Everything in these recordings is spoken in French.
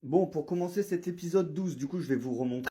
Bon, pour commencer cet épisode 12, du coup, je vais vous remontrer.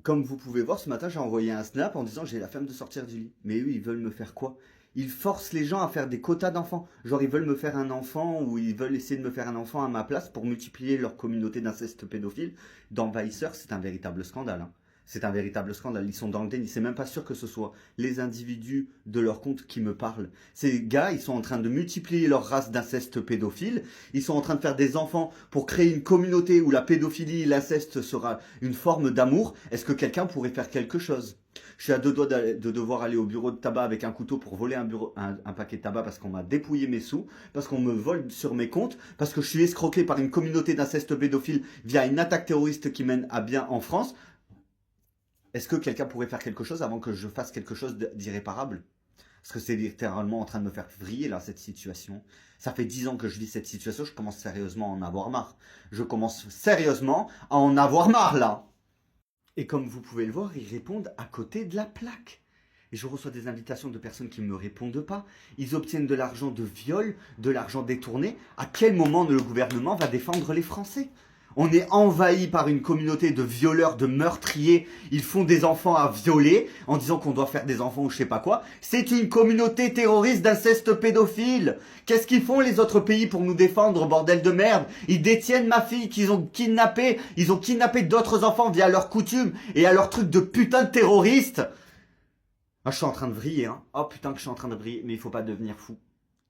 Comme vous pouvez voir, ce matin, j'ai envoyé un snap en disant j'ai la flemme de sortir du lit. Mais eux, ils veulent me faire quoi? Ils forcent les gens à faire des quotas d'enfants. Genre, ils veulent me faire un enfant ou ils veulent essayer de me faire un enfant à ma place pour multiplier leur communauté d'inceste pédophile. D'envahisseurs, c'est un véritable scandale, hein. C'est un véritable scandale. Ils sont dans le déni. C'est même pas sûr que ce soit les individus de leur compte qui me parlent. Ces gars, ils sont en train de multiplier leur race d'inceste pédophile. Ils sont en train de faire des enfants pour créer une communauté où la pédophilie et l'inceste sera une forme d'amour. Est-ce que quelqu'un pourrait faire quelque chose? Je suis à deux doigts de devoir aller au bureau de tabac avec un couteau pour voler un paquet de tabac parce qu'on m'a dépouillé mes sous, parce qu'on me vole sur mes comptes, parce que je suis escroqué par une communauté d'inceste pédophile via une attaque terroriste qui mène à bien en France. Est-ce que quelqu'un pourrait faire quelque chose avant que je fasse quelque chose d'irréparable? Parce que c'est littéralement en train de me faire vriller là, cette situation. Ça fait 10 ans que je vis cette situation, je commence sérieusement à en avoir marre. Je commence sérieusement à en avoir marre là. Et comme vous pouvez le voir, ils répondent à côté de la plaque. Et je reçois des invitations de personnes qui ne me répondent pas. Ils obtiennent de l'argent de viol, de l'argent détourné. À quel moment le gouvernement va défendre les Français? On est envahi par une communauté de violeurs, de meurtriers. Ils font des enfants à violer en disant qu'on doit faire des enfants ou je sais pas quoi. C'est une communauté terroriste d'inceste pédophile. Qu'est-ce qu'ils font les autres pays pour nous défendre, bordel de merde? Ils détiennent ma fille qu'ils ont kidnappée. Ils ont kidnappé d'autres enfants via leurs coutumes et à leurs trucs de putain de terroristes. Ah, je suis en train de vriller, hein. Oh putain que je suis en train de vriller. Mais il faut pas devenir fou.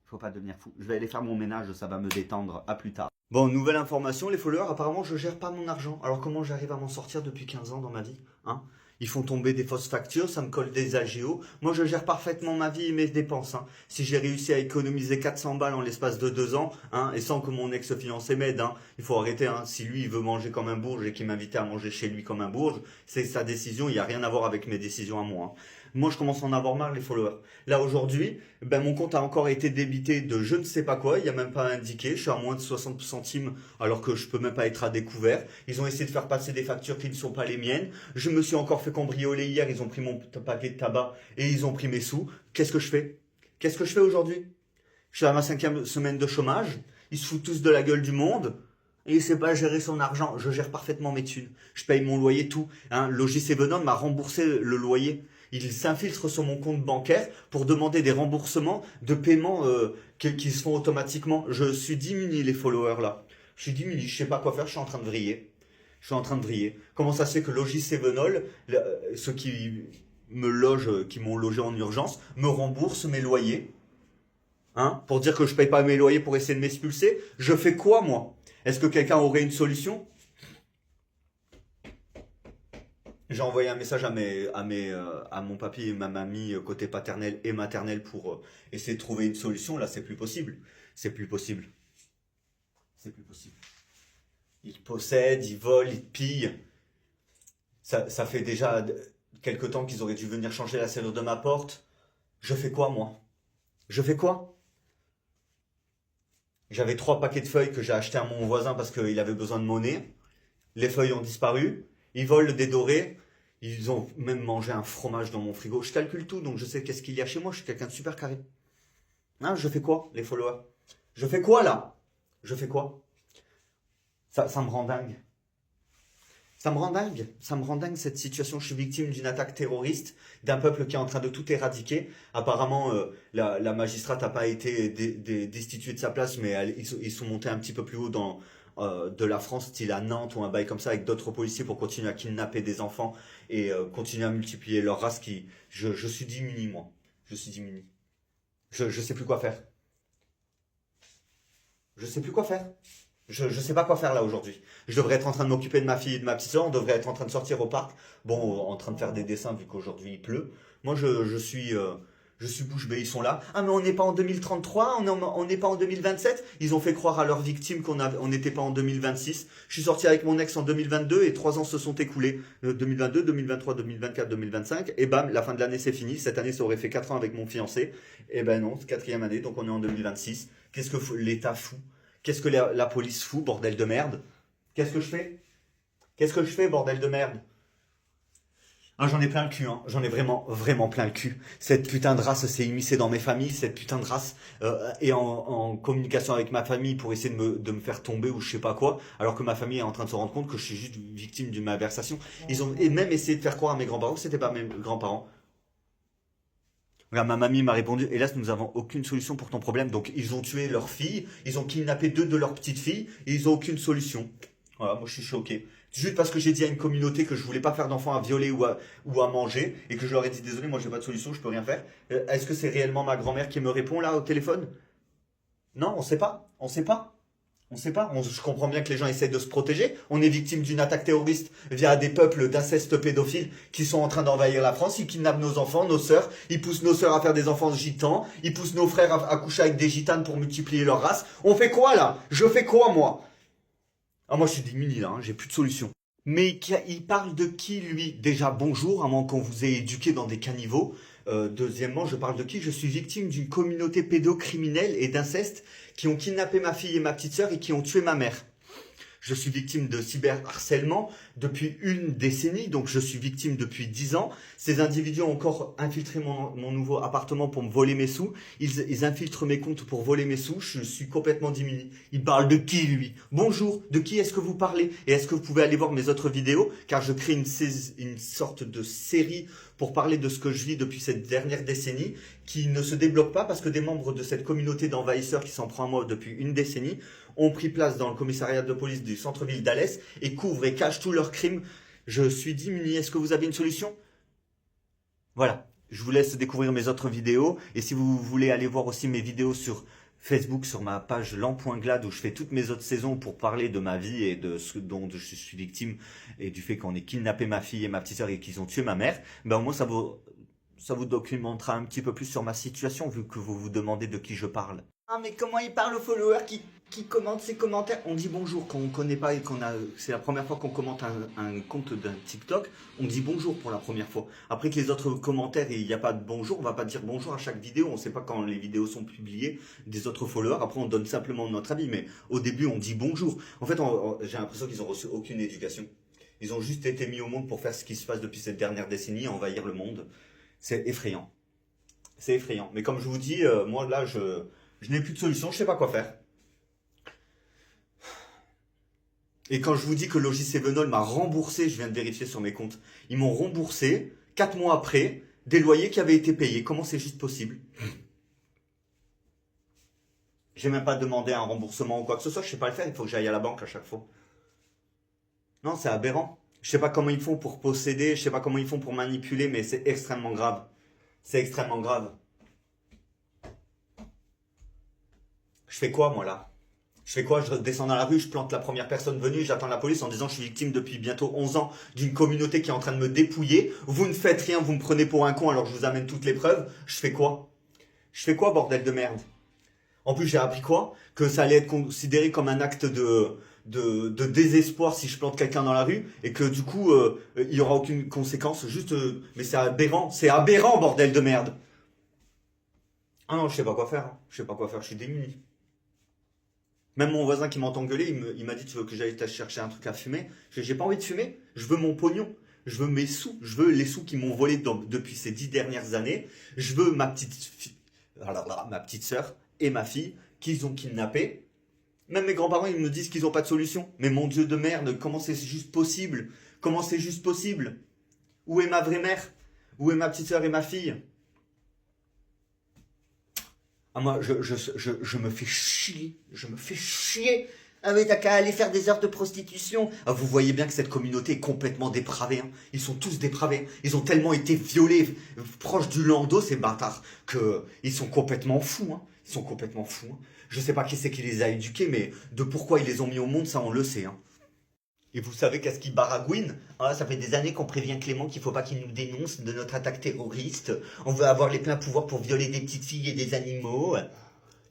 Il faut pas devenir fou. Je vais aller faire mon ménage, ça va me détendre. À plus tard. Bon, nouvelle information, les followers, apparemment je gère pas mon argent. Alors comment j'arrive à m'en sortir depuis 15 ans dans ma vie, hein? Ils font tomber des fausses factures, ça me colle des AGO. Moi je gère parfaitement ma vie et mes dépenses, hein. Si j'ai réussi à économiser 400 balles en l'espace de 2 ans, hein, et sans que mon ex-fiancé m'aide, hein, il faut arrêter, hein. Si lui il veut manger comme un bourge et qu'il m'invitait à manger chez lui comme un bourge, c'est sa décision, il n'y a rien à voir avec mes décisions à moi, hein. Moi je commence à en avoir marre les followers. Là aujourd'hui, ben mon compte a encore été débité de je ne sais pas quoi, il n'y a même pas indiqué, je suis à moins de 60 centimes alors que je peux même pas être à découvert. Ils ont essayé de faire passer des factures qui ne sont pas les miennes. Je me suis encore fait cambrioler hier, ils ont pris mon paquet de tabac et ils ont pris mes sous. Qu'est-ce que je fais? Qu'est-ce que je fais aujourd'hui? Je suis à ma 5e semaine de chômage, ils se foutent tous de la gueule du monde. Et il sait pas gérer son argent. Je gère parfaitement mes thunes. Je paye mon loyer, tout. Hein, Logis Evenon m'a remboursé le loyer. Il s'infiltre sur mon compte bancaire pour demander des remboursements de paiements qui se font automatiquement. Je suis diminué les followers là. Je suis diminué, je sais pas quoi faire, je suis en train de vriller. Je suis en train de vriller. Comment ça se fait que Logis Evenol, ceux qui me logent, qui m'ont logé en urgence, me remboursent mes loyers, hein, pour dire que je paye pas mes loyers pour essayer de m'expulser? Je fais quoi moi? Est-ce que quelqu'un aurait une solution? J'ai envoyé un message à mon papy et ma mamie côté paternel et maternel pour essayer de trouver une solution. Là, c'est plus possible. C'est plus possible. C'est plus possible. Ils possèdent, ils volent, ils pillent. Ça fait déjà quelque temps qu'ils auraient dû venir changer la serrure de ma porte. Je fais quoi, moi? Je fais quoi? J'avais 3 paquets de feuilles que j'ai acheté à mon voisin parce qu'il avait besoin de monnaie. Les feuilles ont disparu. Ils volent des dorés. Ils ont même mangé un fromage dans mon frigo. Je calcule tout, donc je sais qu'est-ce qu'il y a chez moi. Je suis quelqu'un de super carré. Hein, je fais quoi, les followers? Je fais quoi, là? Je fais quoi? Ça me rend dingue. Ça me rend dingue. Ça me rend dingue, cette situation. Je suis victime d'une attaque terroriste d'un peuple qui est en train de tout éradiquer. Apparemment, la magistrate n'a pas été destituée de sa place, mais ils sont montés un petit peu plus haut de la France, style à Nantes ou un bail comme ça, avec d'autres policiers pour continuer à kidnapper des enfants et continuer à multiplier leur race. Je suis diminué, moi. Je suis diminué. Je sais plus quoi faire. Je sais plus quoi faire. Je sais pas quoi faire là aujourd'hui. Je devrais être en train de m'occuper de ma fille et de ma petite soeur. On devrait être en train de sortir au parc. Bon, en train de faire des dessins vu qu'aujourd'hui il pleut. Moi, je suis bouche bée. Ils sont là. Ah, mais on n'est pas en 2033, on n'est pas en 2027. Ils ont fait croire à leurs victimes on n'était pas en 2026. Je suis sorti avec mon ex en 2022 et 3 ans se sont écoulés. 2022, 2023, 2024, 2025. Et bam, la fin de l'année c'est fini. Cette année ça aurait fait 4 ans avec mon fiancé. Et ben non, quatrième année, donc on est en 2026. Qu'est-ce que l'État fout? Qu'est-ce que la police fout, bordel de merde? Qu'est-ce que je fais? Qu'est-ce que je fais, bordel de merde? Ah, j'en ai plein le cul, hein. J'en ai vraiment, vraiment plein le cul. Cette putain de race s'est immiscée dans mes familles. Cette putain de race est en communication avec ma famille pour essayer de me faire tomber ou je sais pas quoi. Alors que ma famille est en train de se rendre compte que je suis juste victime d'une malversation. Ils ont et même essayé de faire croire à mes grands-parents que c'était pas mes grands-parents. Regarde, ma mamie m'a répondu, hélas, nous n'avons aucune solution pour ton problème. Donc, ils ont tué leur fille, ils ont kidnappé 2 de leurs petites filles, et ils ont aucune solution. Voilà, moi je suis choqué. Juste parce que j'ai dit à une communauté que je voulais pas faire d'enfants à violer ou à manger, et que je leur ai dit, désolé, moi j'ai pas de solution, je peux rien faire. Est-ce que c'est réellement ma grand-mère qui me répond là au téléphone? Non, on sait pas. On sait pas. On sait pas. Je comprends bien que les gens essayent de se protéger. On est victime d'une attaque terroriste via des peuples d'inceste pédophiles qui sont en train d'envahir la France. Ils kidnappent nos enfants, nos sœurs. Ils poussent nos sœurs à faire des enfants gitans. Ils poussent nos frères à coucher avec des gitanes pour multiplier leur race. On fait quoi là? Je fais quoi moi? Ah, moi je suis démuni là, hein. J'ai plus de solution. Mais il parle de qui lui? Déjà bonjour, à moins qu'on vous ait éduqué dans des caniveaux. Deuxièmement, je parle de qui? Je suis victime d'une communauté pédocriminelle et d'inceste qui ont kidnappé ma fille et ma petite sœur et qui ont tué ma mère. Je suis victime de cyberharcèlement depuis une décennie, donc je suis victime depuis 10 ans. Ces individus ont encore infiltré mon nouveau appartement pour me voler mes sous. Ils infiltrent mes comptes pour voler mes sous. Je suis complètement diminué. Il parle de qui, lui? Bonjour, de qui est-ce que vous parlez? Et est-ce que vous pouvez aller voir mes autres vidéos? Car je crée une sorte de série pour parler de ce que je vis depuis cette dernière décennie, qui ne se débloque pas parce que des membres de cette communauté d'envahisseurs qui s'en prend à moi depuis une décennie ont pris place dans le commissariat de police du centre-ville d'Alès et couvrent et cachent tous leurs crimes. Je suis diminué. Est-ce que vous avez une solution? Voilà. Je vous laisse découvrir mes autres vidéos. Et si vous voulez aller voir aussi mes vidéos sur Facebook, sur ma page Lamp.glad, où je fais toutes mes autres saisons pour parler de ma vie et de ce dont je suis victime et du fait qu'on ait kidnappé ma fille et ma petite sœur et qu'ils ont tué ma mère, ben au moins ça vous documentera un petit peu plus sur ma situation vu que vous vous demandez de qui je parle. Ah, mais comment il parle aux followers qui commentent ses commentaires? On dit bonjour quand on connaît pas et c'est la première fois qu'on commente un compte d'un TikTok. On dit bonjour pour la première fois. Après que les autres commentaires et il n'y a pas de bonjour, on va pas dire bonjour à chaque vidéo. On sait pas quand les vidéos sont publiées des autres followers. Après, on donne simplement notre avis. Mais au début, on dit bonjour. En fait, j'ai l'impression qu'ils ont reçu aucune éducation. Ils ont juste été mis au monde pour faire ce qui se passe depuis cette dernière décennie, envahir le monde. C'est effrayant. C'est effrayant. Mais comme je vous dis, moi là, je n'ai plus de solution, je sais pas quoi faire. Et quand je vous dis que Logis Venol m'a remboursé, je viens de vérifier sur mes comptes, ils m'ont remboursé 4 mois après des loyers qui avaient été payés. Comment c'est juste possible? J'ai même pas demandé un remboursement ou quoi que ce soit, je sais pas le faire, il faut que j'aille à la banque à chaque fois. Non, c'est aberrant. Je sais pas comment ils font pour posséder, je sais pas comment ils font pour manipuler, mais c'est extrêmement grave. C'est extrêmement grave. Je fais quoi moi là? Je fais quoi? Je descends dans la rue, je plante la première personne venue, j'attends la police en disant je suis victime depuis bientôt 11 ans d'une communauté qui est en train de me dépouiller. Vous ne faites rien, vous me prenez pour un con alors je vous amène toutes les preuves. Je fais quoi? Je fais quoi, bordel de merde? En plus, j'ai appris quoi? Que ça allait être considéré comme un acte de désespoir si je plante quelqu'un dans la rue et que du coup, il y aura aucune conséquence. Juste, mais c'est aberrant, bordel de merde. Ah non, je sais pas quoi faire, hein. Je sais pas quoi faire, je suis démuni. Même mon voisin qui m'entend gueuler, il m'a dit tu veux que j'aille chercher un truc à fumer? J'ai pas envie de fumer, je veux mon pognon, je veux mes sous, je veux les sous qui m'ont volé depuis ces 10 dernières années, je veux ma petite sœur et ma fille qu'ils ont kidnappé. Même mes grands-parents ils me disent qu'ils ont pas de solution. Mais mon Dieu de merde, comment c'est juste possible? Comment c'est juste possible? Où est ma vraie mère? Où est ma petite sœur et ma fille? Ah, moi, je me fais chier. Je me fais chier. Ah oui, t'as qu'à aller faire des heures de prostitution. Ah, vous voyez bien que cette communauté est complètement dépravée, hein. Ils sont tous dépravés. Ils ont tellement été violés, proches du landau, ces bâtards, que ils sont complètement fous, hein. Ils sont complètement fous, hein. Je sais pas qui c'est qui les a éduqués, mais de pourquoi ils les ont mis au monde, ça on le sait, hein. Et vous savez qu'est-ce qui baragouine? Ah, ça fait des années qu'on prévient Clément qu'il faut pas qu'il nous dénonce de notre attaque terroriste. On veut avoir les pleins pouvoirs pour violer des petites filles et des animaux.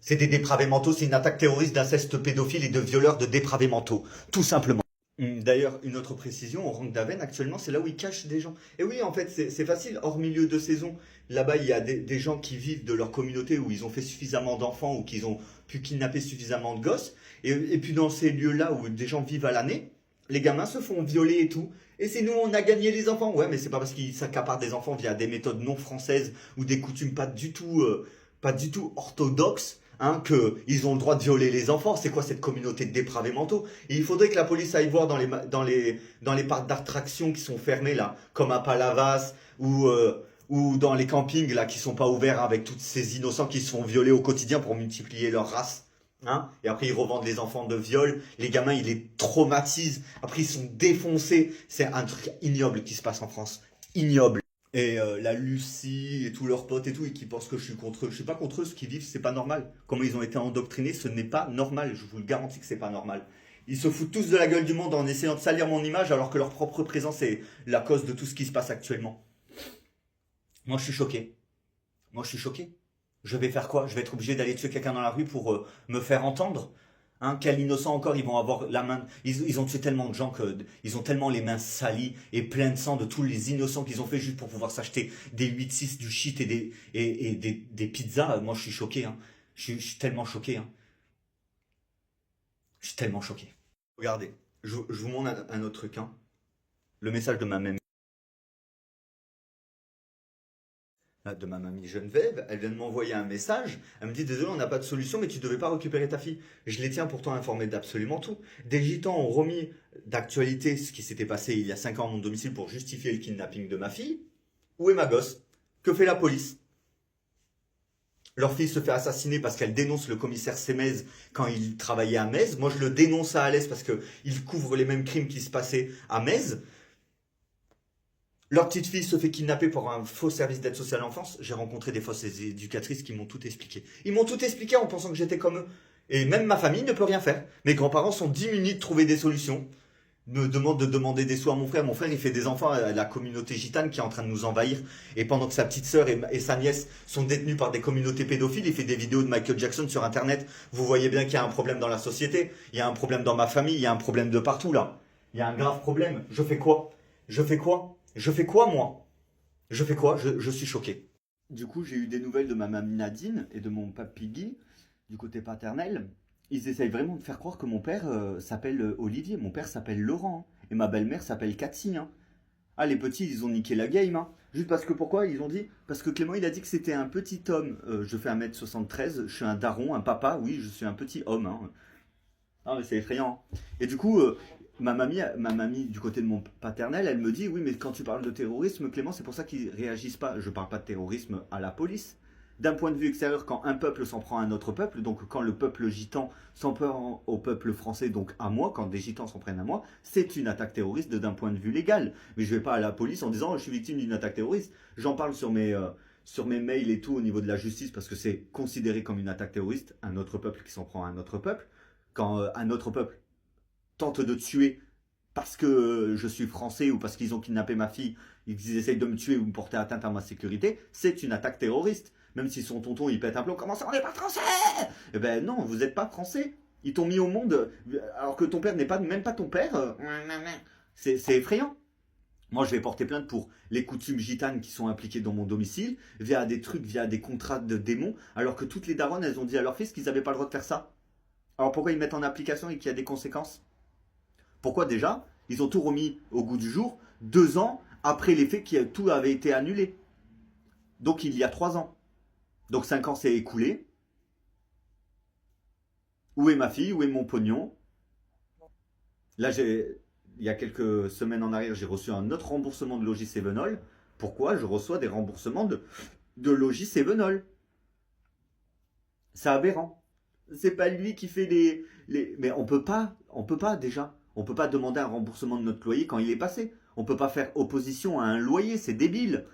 C'est des dépravés mentaux, c'est une attaque terroriste d'inceste pédophile et de violeurs de dépravés mentaux. Tout simplement. D'ailleurs, une autre précision, au Rank d'Aven, actuellement, c'est là où ils cachent des gens. Et oui, en fait, c'est facile, hors milieu de saison. Là-bas, il y a des gens qui vivent de leur communauté où ils ont fait suffisamment d'enfants ou qu'ils ont pu kidnapper suffisamment de gosses. Et puis dans ces lieux-là où des gens vivent à l'année, les gamins se font violer et tout. Et c'est nous, on a gagné les enfants. Ouais, mais c'est pas parce qu'ils s'accaparent des enfants via des méthodes non françaises ou des coutumes pas du tout orthodoxes, hein, qu'ils ont le droit de violer les enfants. C'est quoi cette communauté de dépravés mentaux? Et il faudrait que la police aille voir dans les parcs d'attractions qui sont fermés, là, comme à Palavas ou dans les campings, là, qui sont pas ouverts, avec tous ces innocents qui se font violer au quotidien pour multiplier leur race. Hein, et après, ils revendent les enfants de viol. Les gamins, ils les traumatisent. Après, ils sont défoncés. C'est un truc ignoble qui se passe en France. Ignoble. Et la Lucie et tous leurs potes et tout, et qui pensent que je suis contre eux. Je suis pas contre eux, ce qu'ils vivent, c'est pas normal. Comment ils ont été endoctrinés, ce n'est pas normal. Je vous le garantis que c'est pas normal. Ils se foutent tous de la gueule du monde en essayant de salir mon image, alors que leur propre présence est la cause de tout ce qui se passe actuellement. Moi, je suis choqué. Moi, je suis choqué. Je vais faire quoi? Je vais être obligé d'aller tuer quelqu'un dans la rue pour me faire entendre? Hein, quel innocent encore, ils vont avoir la main. Ils ont tué tellement de gens ils ont tellement les mains salies et pleines de sang de tous les innocents qu'ils ont fait juste pour pouvoir s'acheter des 8-6, du shit et des pizzas. Moi, je suis choqué, hein. Je suis tellement choqué, hein. Je suis tellement choqué. Regardez, je vous montre un autre truc, hein. Le message de ma même. De ma mamie Geneviève, elle vient de m'envoyer un message, elle me dit désolé on n'a pas de solution mais tu devais pas récupérer ta fille. Je les tiens pourtant informés d'absolument tout. Des gitans ont remis d'actualité ce qui s'était passé il y a 5 ans à mon domicile pour justifier le kidnapping de ma fille. Où est ma gosse? Que fait la police? Leur fille se fait assassiner parce qu'elle dénonce le commissaire Semez quand il travaillait à Metz. Moi je le dénonce à Alès parce qu'il couvre les mêmes crimes qui se passaient à Metz. Leur petite fille se fait kidnapper pour un faux service d'aide sociale à l'enfance. J'ai rencontré des fausses éducatrices qui m'ont tout expliqué. Ils m'ont tout expliqué en pensant que j'étais comme eux. Et même ma famille ne peut rien faire. Mes grands-parents sont démunis de trouver des solutions. Me demandent de demander des sous à mon frère. Mon frère, il fait des enfants à la communauté gitane qui est en train de nous envahir. Et pendant que sa petite sœur et sa nièce sont détenues par des communautés pédophiles, il fait des vidéos de Michael Jackson sur Internet. Vous voyez bien qu'il y a un problème dans la société. Il y a un problème dans ma famille. Il y a un problème de partout, là. Il y a un grave problème. Je fais quoi? Je fais quoi? Je fais quoi, moi? Je fais quoi? Je suis choqué. Du coup, j'ai eu des nouvelles de ma mamie Nadine et de mon papy Guy, du côté paternel. Ils essayent vraiment de faire croire que mon père s'appelle Olivier. Mon père s'appelle Laurent, hein. Et ma belle-mère s'appelle Cathy, hein. Ah, les petits, ils ont niqué la game, hein. Juste parce que pourquoi? Ils ont dit. Parce que Clément, il a dit que c'était un petit homme. Je fais 1m73, je suis un daron, un papa. Oui, je suis un petit homme, hein. Ah, mais c'est effrayant, hein. Et du coup, ma mamie, du côté de mon paternel, elle me dit, oui, mais quand tu parles de terrorisme, Clément, c'est pour ça qu'ils réagissent pas. Je parle pas de terrorisme à la police. D'un point de vue extérieur, quand un peuple s'en prend à un autre peuple, donc quand le peuple gitan s'en prend au peuple français, donc à moi, quand des gitans s'en prennent à moi, c'est une attaque terroriste d'un point de vue légal. Mais je vais pas à la police en disant, je suis victime d'une attaque terroriste. J'en parle sur mes mails et tout au niveau de la justice parce que c'est considéré comme une attaque terroriste, un autre peuple qui s'en prend à un autre peuple. Quand un autre peuple tente de tuer parce que je suis français ou parce qu'ils ont kidnappé ma fille, ils essayent de me tuer ou me porter atteinte à ma sécurité, c'est une attaque terroriste. Même si son tonton il pète un plomb, comment ça on n'est pas français? Eh ben non, vous n'êtes pas français. Ils t'ont mis au monde alors que ton père n'est pas même pas ton père. C'est effrayant. Moi, je vais porter plainte pour les coutumes gitanes qui sont impliquées dans mon domicile, via des trucs, via des contrats de démons, alors que toutes les daronnes, elles ont dit à leur fils qu'ils n'avaient pas le droit de faire ça. Alors pourquoi ils mettent en application et qu'il y a des conséquences? Pourquoi déjà ils ont tout remis au goût du jour 2 ans après les faits qui tout avait été annulé? Donc il y a 3 ans. Donc 5 ans s'est écoulé. Où est ma fille? Où est mon pognon? Là, il y a quelques semaines en arrière, j'ai reçu un autre remboursement de Logis Sevenol. Pourquoi je reçois des remboursements de Logis Sevenol? C'est aberrant. C'est pas lui qui fait Mais on peut pas déjà. On peut pas demander un remboursement de notre loyer quand il est passé. On peut pas faire opposition à un loyer, c'est débile.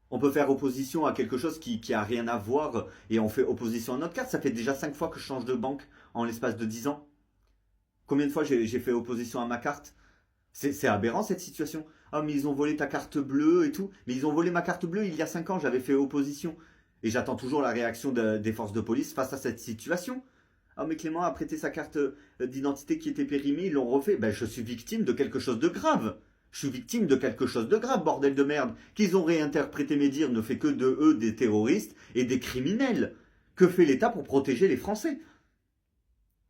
On peut faire opposition à quelque chose qui a rien à voir et on fait opposition à notre carte. Ça fait déjà 5 fois que je change de banque en l'espace de 10 ans. Combien de fois j'ai fait opposition à ma carte? C'est aberrant cette situation. Ah, mais ils ont volé ta carte bleue et tout. Mais ils ont volé ma carte bleue il y a 5 ans, j'avais fait opposition. Et j'attends toujours la réaction des forces de police face à cette situation. Ah, mais Clément a prêté sa carte d'identité qui était périmée, ils l'ont refait. Ben, je suis victime de quelque chose de grave. Je suis victime de quelque chose de grave, bordel de merde. Qu'ils ont réinterprété mes dires ne fait que de eux des terroristes et des criminels. Que fait l'État pour protéger les Français?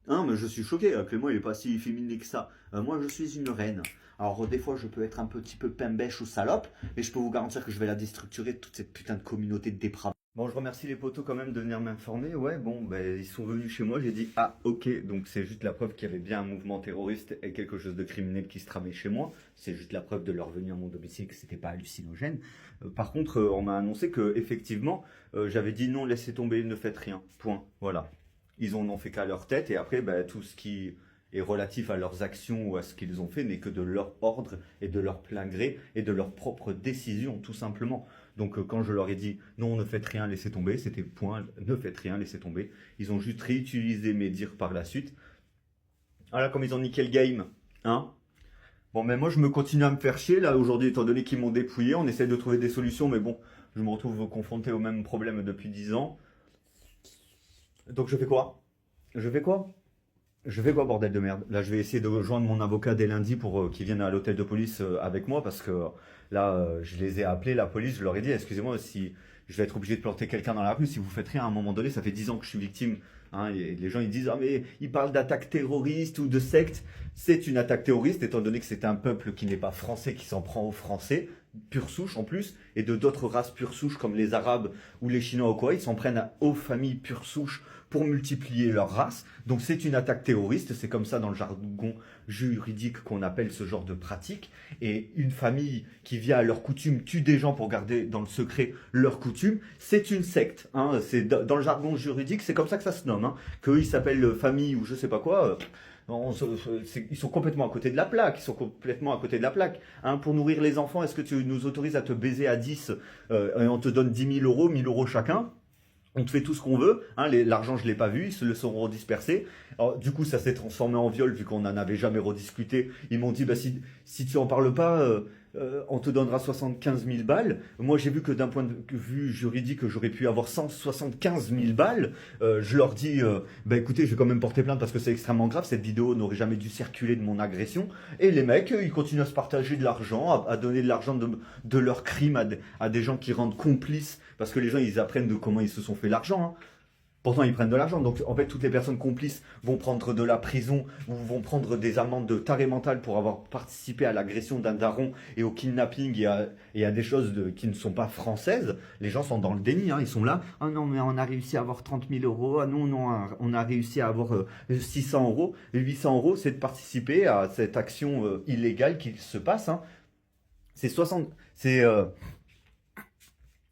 Hein, mais je suis choqué, Clément il est pas si féminin que ça. Moi je suis une reine. Alors des fois je peux être un petit peu pimbèche ou salope, mais je peux vous garantir que je vais la déstructurer toute cette putain de communauté de dépravés. Bon, je remercie les potos quand même de venir m'informer. Ouais, bon, ben, ils sont venus chez moi, j'ai dit, ah, ok, donc c'est juste la preuve qu'il y avait bien un mouvement terroriste et quelque chose de criminel qui se tramait chez moi. C'est juste la preuve de leur venue à mon domicile que c'était pas hallucinogène. Par contre, on m'a annoncé que effectivement, j'avais dit non, laissez tomber, ne faites rien. Point. Voilà. Ils en ont fait qu'à leur tête et après, ben, tout ce qui est relatif à leurs actions ou à ce qu'ils ont fait n'est que de leur ordre et de leur plein gré et de leur propre décision, tout simplement. Donc quand je leur ai dit non, ne faites rien, laissez tomber, c'était point, ne faites rien, laissez tomber. Ils ont juste réutilisé mes dires par la suite. Voilà, comme ils ont niqué le game, hein. Bon, mais moi je me continue à me faire chier là aujourd'hui, étant donné qu'ils m'ont dépouillé. On essaie de trouver des solutions, mais bon, je me retrouve confronté au même problème depuis 10 ans. Donc je fais quoi? Je fais quoi? Je fais quoi, bordel de merde? Là, je vais essayer de rejoindre mon avocat dès lundi pour qu'il vienne à l'hôtel de police avec moi parce que là, je les ai appelés, la police, je leur ai dit, excusez-moi, si je vais être obligé de planter quelqu'un dans la rue, si vous faites rien à un moment donné, ça fait 10 ans que je suis victime. Hein, et les gens ils disent, ah mais ils parlent d'attaque terroriste ou de secte. C'est une attaque terroriste étant donné que c'est un peuple qui n'est pas français, qui s'en prend aux Français, pure souche en plus, et de d'autres races pure souche comme les Arabes ou les Chinois ou quoi, ils s'en prennent aux familles pure souche pour multiplier leur race. Donc c'est une attaque terroriste, c'est comme ça dans le jargon juridique qu'on appelle ce genre de pratique. Et une famille qui vient à leur coutume tue des gens pour garder dans le secret leur coutume, c'est une secte. Hein. C'est dans le jargon juridique, c'est comme ça que ça se nomme. Hein. Qu'eux ils s'appellent famille ou je sais pas quoi. Ils sont complètement à côté de la plaque. Ils sont complètement à côté de la plaque. Hein, pour nourrir les enfants, est-ce que tu nous autorises à te baiser à 10 et on te donne 10 000 euros, 1 000 euros chacun? On te fait tout ce qu'on veut, hein, l'argent je l'ai pas vu, ils se le sont redispersés. Alors, du coup ça s'est transformé en viol vu qu'on n'en avait jamais rediscuté. Ils m'ont dit bah, si tu en parles pas, on te donnera 75 000 balles. Moi j'ai vu que d'un point de vue juridique j'aurais pu avoir 175 000 balles. Je leur dis bah écoutez je vais quand même porter plainte parce que c'est extrêmement grave, cette vidéo n'aurait jamais dû circuler de mon agression. Et les mecs ils continuent à se partager de l'argent, à donner de l'argent de leur crime à des gens qui rendent complices. Parce que les gens, ils apprennent de comment ils se sont fait l'argent. Hein. Pourtant, ils prennent de l'argent. Donc, en fait, toutes les personnes complices vont prendre de la prison ou vont prendre des amendes de taré mental pour avoir participé à l'agression d'un daron et au kidnapping et à des choses qui ne sont pas françaises. Les gens sont dans le déni. Hein. Ils sont là. Ah non, mais on a réussi à avoir 30 000 euros. Ah non, non, on a réussi à avoir 600 euros. Et 800 euros, c'est de participer à cette action illégale qui se passe. Hein. C'est 60.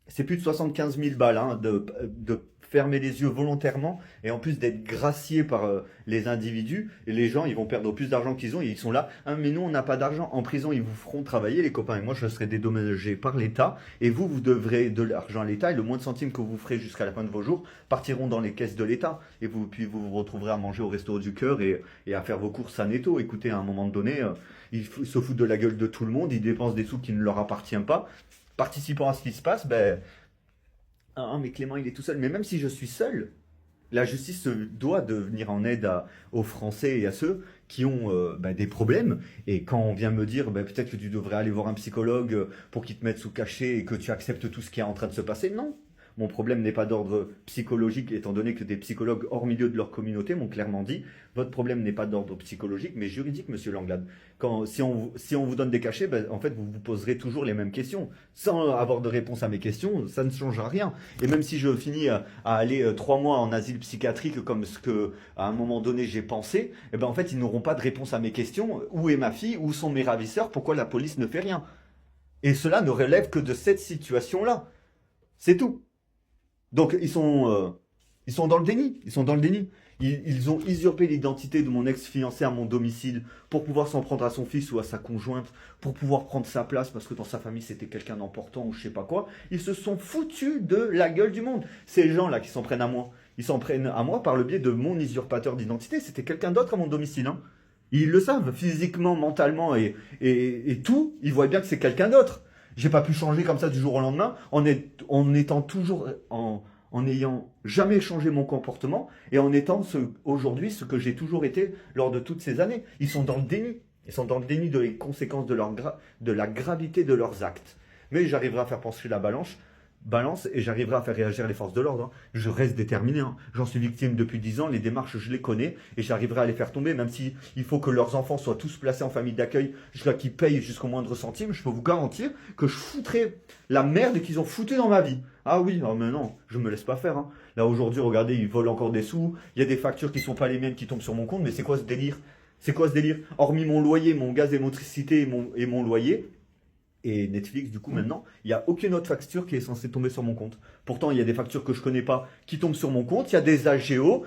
C'est plus de 75 000 balles hein, de fermer les yeux volontairement et en plus d'être graciés par les individus. Et les gens, ils vont perdre plus d'argent qu'ils ont et ils sont là. Ah, mais nous, on n'a pas d'argent. En prison, ils vous feront travailler, les copains. Et moi, je serai dédommagé par l'État. Et vous, vous devrez de l'argent à l'État. Et le moins de centimes que vous ferez jusqu'à la fin de vos jours partiront dans les caisses de l'État. Et puis vous vous retrouverez à manger au resto du cœur et à faire vos courses à netto. Écoutez, à un moment donné, ils se foutent de la gueule de tout le monde. Ils dépensent des sous qui ne leur appartiennent pas. Participant à ce qui se passe, ben, ah, mais Clément, il est tout seul. Mais même si je suis seul, la justice se doit de venir en aide aux Français et à ceux qui ont des problèmes. Et quand on vient me dire, peut-être que tu devrais aller voir un psychologue pour qu'il te mette sous cachet et que tu acceptes tout ce qui est en train de se passer, non. Mon problème n'est pas d'ordre psychologique, étant donné que des psychologues hors milieu de leur communauté m'ont clairement dit votre problème n'est pas d'ordre psychologique, mais juridique, monsieur Langlade. Si on vous donne des cachets, en fait, vous vous poserez toujours les mêmes questions. Sans avoir de réponse à mes questions, ça ne changera rien. Et même si je finis à aller 3 mois en asile psychiatrique, comme ce que, à un moment donné, j'ai pensé, en fait, ils n'auront pas de réponse à mes questions. Où est ma fille? Où sont mes ravisseurs? Pourquoi la police ne fait rien? Et cela ne relève que de cette situation-là. C'est tout. Donc ils sont dans le déni. Ils sont dans le déni. Ils ont usurpé l'identité de mon ex-fiancé à mon domicile pour pouvoir s'en prendre à son fils ou à sa conjointe, pour pouvoir prendre sa place parce que dans sa famille c'était quelqu'un d'important ou je sais pas quoi. Ils se sont foutus de la gueule du monde. Ces gens-là qui s'en prennent à moi, ils s'en prennent à moi par le biais de mon usurpateur d'identité. C'était quelqu'un d'autre à mon domicile, hein. Ils le savent, physiquement, mentalement et tout. Ils voient bien que c'est quelqu'un d'autre. J'ai pas pu changer comme ça du jour au lendemain en étant toujours en n'ayant jamais changé mon comportement et en étant aujourd'hui ce que j'ai toujours été lors de toutes ces années. Ils sont dans le déni. Ils sont dans le déni de les conséquences de la gravité de leurs actes. Mais j'arriverai à faire pencher la balance et j'arriverai à faire réagir les forces de l'ordre, hein. Je reste déterminé, hein. J'en suis victime depuis 10 ans, les démarches je les connais et j'arriverai à les faire tomber, même si il faut que leurs enfants soient tous placés en famille d'accueil jusqu'à qu'ils payent jusqu'au moindre centime. Je peux vous garantir que je foutrai la merde qu'ils ont foutu dans ma vie. Ah oui, oh mais non, je me laisse pas faire, hein. Là aujourd'hui, regardez, ils volent encore des sous, il y a des factures qui sont pas les miennes qui tombent sur mon compte, mais c'est quoi ce délire? C'est quoi ce délire? Hormis mon loyer, mon gaz et l'électricité et mon loyer, et Netflix, du coup, maintenant, il n'y a aucune autre facture qui est censée tomber sur mon compte. Pourtant, il y a des factures que je connais pas qui tombent sur mon compte. Il y a des AGO.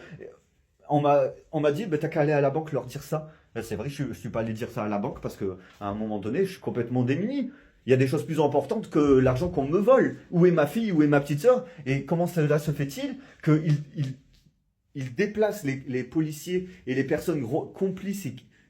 On m'a dit, bah, t'as qu'à aller à la banque leur dire ça. C'est vrai, je suis pas allé dire ça à la banque parce que à un moment donné, je suis complètement démuni. Il y a des choses plus importantes que l'argent qu'on me vole. Où est ma fille, où est ma petite sœur? Et comment cela se fait-il qu'ils déplacent les policiers et les personnes complices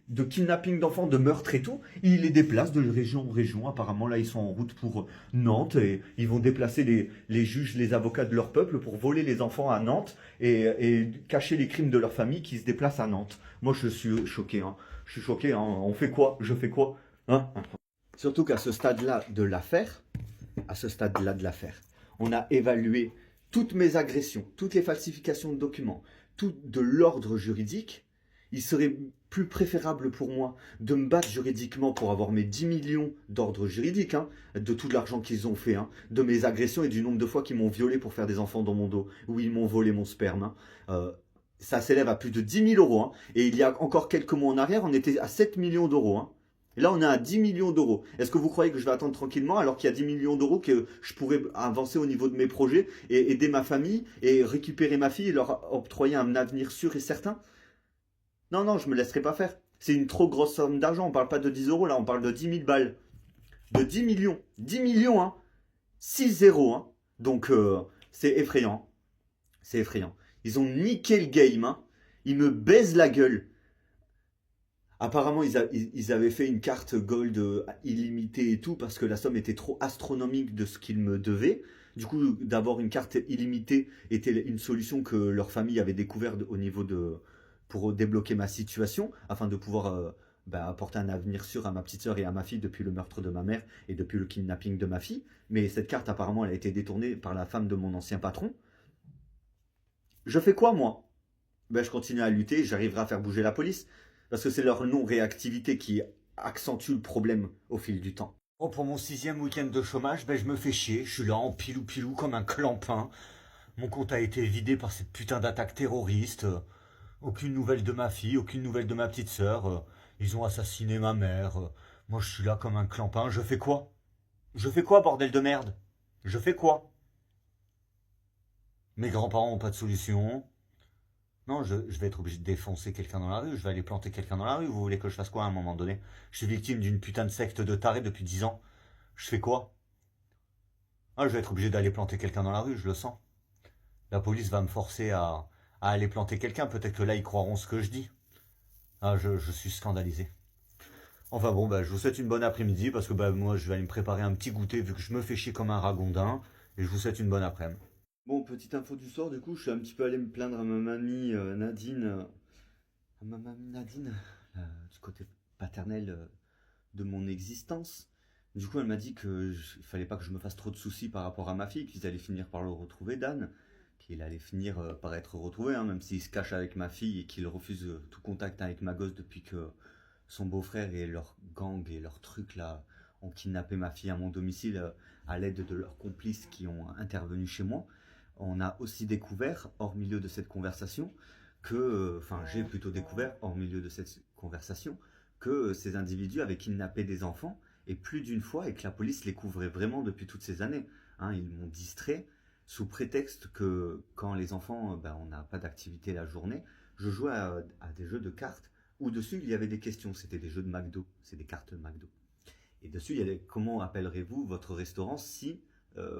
de kidnapping d'enfants, de meurtre et tout, ils les déplacent de région en région. Apparemment, là, ils sont en route pour Nantes et ils vont déplacer les juges, les avocats de leur peuple pour voler les enfants à Nantes et cacher les crimes de leur famille qui se déplacent à Nantes. Moi, je suis choqué, hein. Je suis choqué, hein. On fait quoi? Je fais quoi? Hein? Surtout qu'à ce stade-là de l'affaire, on a évalué toutes mes agressions, toutes les falsifications de documents, tout de l'ordre juridique. Il serait plus préférable pour moi de me battre juridiquement pour avoir mes 10 millions d'ordre juridique, hein, de tout l'argent qu'ils ont fait, hein, de mes agressions et du nombre de fois qu'ils m'ont violé pour faire des enfants dans mon dos, où ils m'ont volé mon sperme, hein. Ça s'élève à plus de 10 000 euros, hein, et il y a encore quelques mois en arrière, on était à 7 millions d'euros, hein. Et là, on est à 10 millions d'euros. Est-ce que vous croyez que je vais attendre tranquillement alors qu'il y a 10 millions d'euros que je pourrais avancer au niveau de mes projets et aider ma famille et récupérer ma fille et leur octroyer un avenir sûr et certain? Non, non, je me laisserai pas faire. C'est une trop grosse somme d'argent. On parle pas de 10 euros là, on parle de 10 000 balles. De 10 millions. 10 millions, hein. 6 zéros, hein. Donc, c'est effrayant. C'est effrayant. Ils ont niqué le game, hein. Ils me baisent la gueule. Apparemment, ils avaient fait une carte gold illimitée et tout parce que la somme était trop astronomique de ce qu'ils me devaient. Du coup, d'avoir une carte illimitée était une solution que leur famille avait découverte au niveau pour débloquer ma situation afin de pouvoir apporter un avenir sûr à ma petite sœur et à ma fille depuis le meurtre de ma mère et depuis le kidnapping de ma fille. Mais cette carte, apparemment, elle a été détournée par la femme de mon ancien patron. Je fais quoi, moi? Ben, je continue à lutter et j'arriverai à faire bouger la police. Parce que c'est leur non-réactivité qui accentue le problème au fil du temps. Oh, pour mon 6e week-end de chômage, ben, je me fais chier. Je suis là en pilou-pilou comme un clampin. Mon compte a été vidé par cette putain d'attaque terroriste. Aucune nouvelle de ma fille, aucune nouvelle de ma petite sœur. Ils ont assassiné ma mère. Moi, je suis là comme un clampin. Je fais quoi? Je fais quoi, bordel de merde? Je fais quoi? Mes grands-parents n'ont pas de solution. Non, je vais être obligé de défoncer quelqu'un dans la rue, je vais aller planter quelqu'un dans la rue, vous voulez que je fasse quoi à un moment donné? Je suis victime d'une putain de secte de tarés depuis 10 ans. Je fais quoi? Ah, je vais être obligé d'aller planter quelqu'un dans la rue, je le sens. La police va me forcer à aller planter quelqu'un, peut-être que là ils croiront ce que je dis. Ah, je suis scandalisé. Enfin bon, je vous souhaite une bonne après-midi, parce que moi je vais aller me préparer un petit goûter vu que je me fais chier comme un ragondin, et je vous souhaite une bonne après-midi. Bon, petite info du soir, du coup, je suis un petit peu allé me plaindre à ma mamie Nadine, du côté paternel de mon existence. Du coup, elle m'a dit qu'il fallait pas que je me fasse trop de soucis par rapport à ma fille, qu'ils allaient finir par le retrouver, Dan, qu'il allait finir par être retrouvé, hein, même s'il se cache avec ma fille et qu'il refuse tout contact avec ma gosse depuis que son beau-frère et leur gang et leurs trucs là ont kidnappé ma fille à mon domicile à l'aide de leurs complices qui ont intervenu chez moi. On a aussi découvert, hors milieu de cette conversation, j'ai plutôt découvert, hors milieu de cette conversation, que ces individus avaient kidnappé des enfants, et plus d'une fois, et que la police les couvrait vraiment depuis toutes ces années. Hein, ils m'ont distrait, sous prétexte que quand les enfants, on n'a pas d'activité la journée, je jouais à des jeux de cartes où dessus il y avait des questions. C'était des jeux de McDo, c'est des cartes McDo. Et dessus il y avait comment appellerez-vous votre restaurant si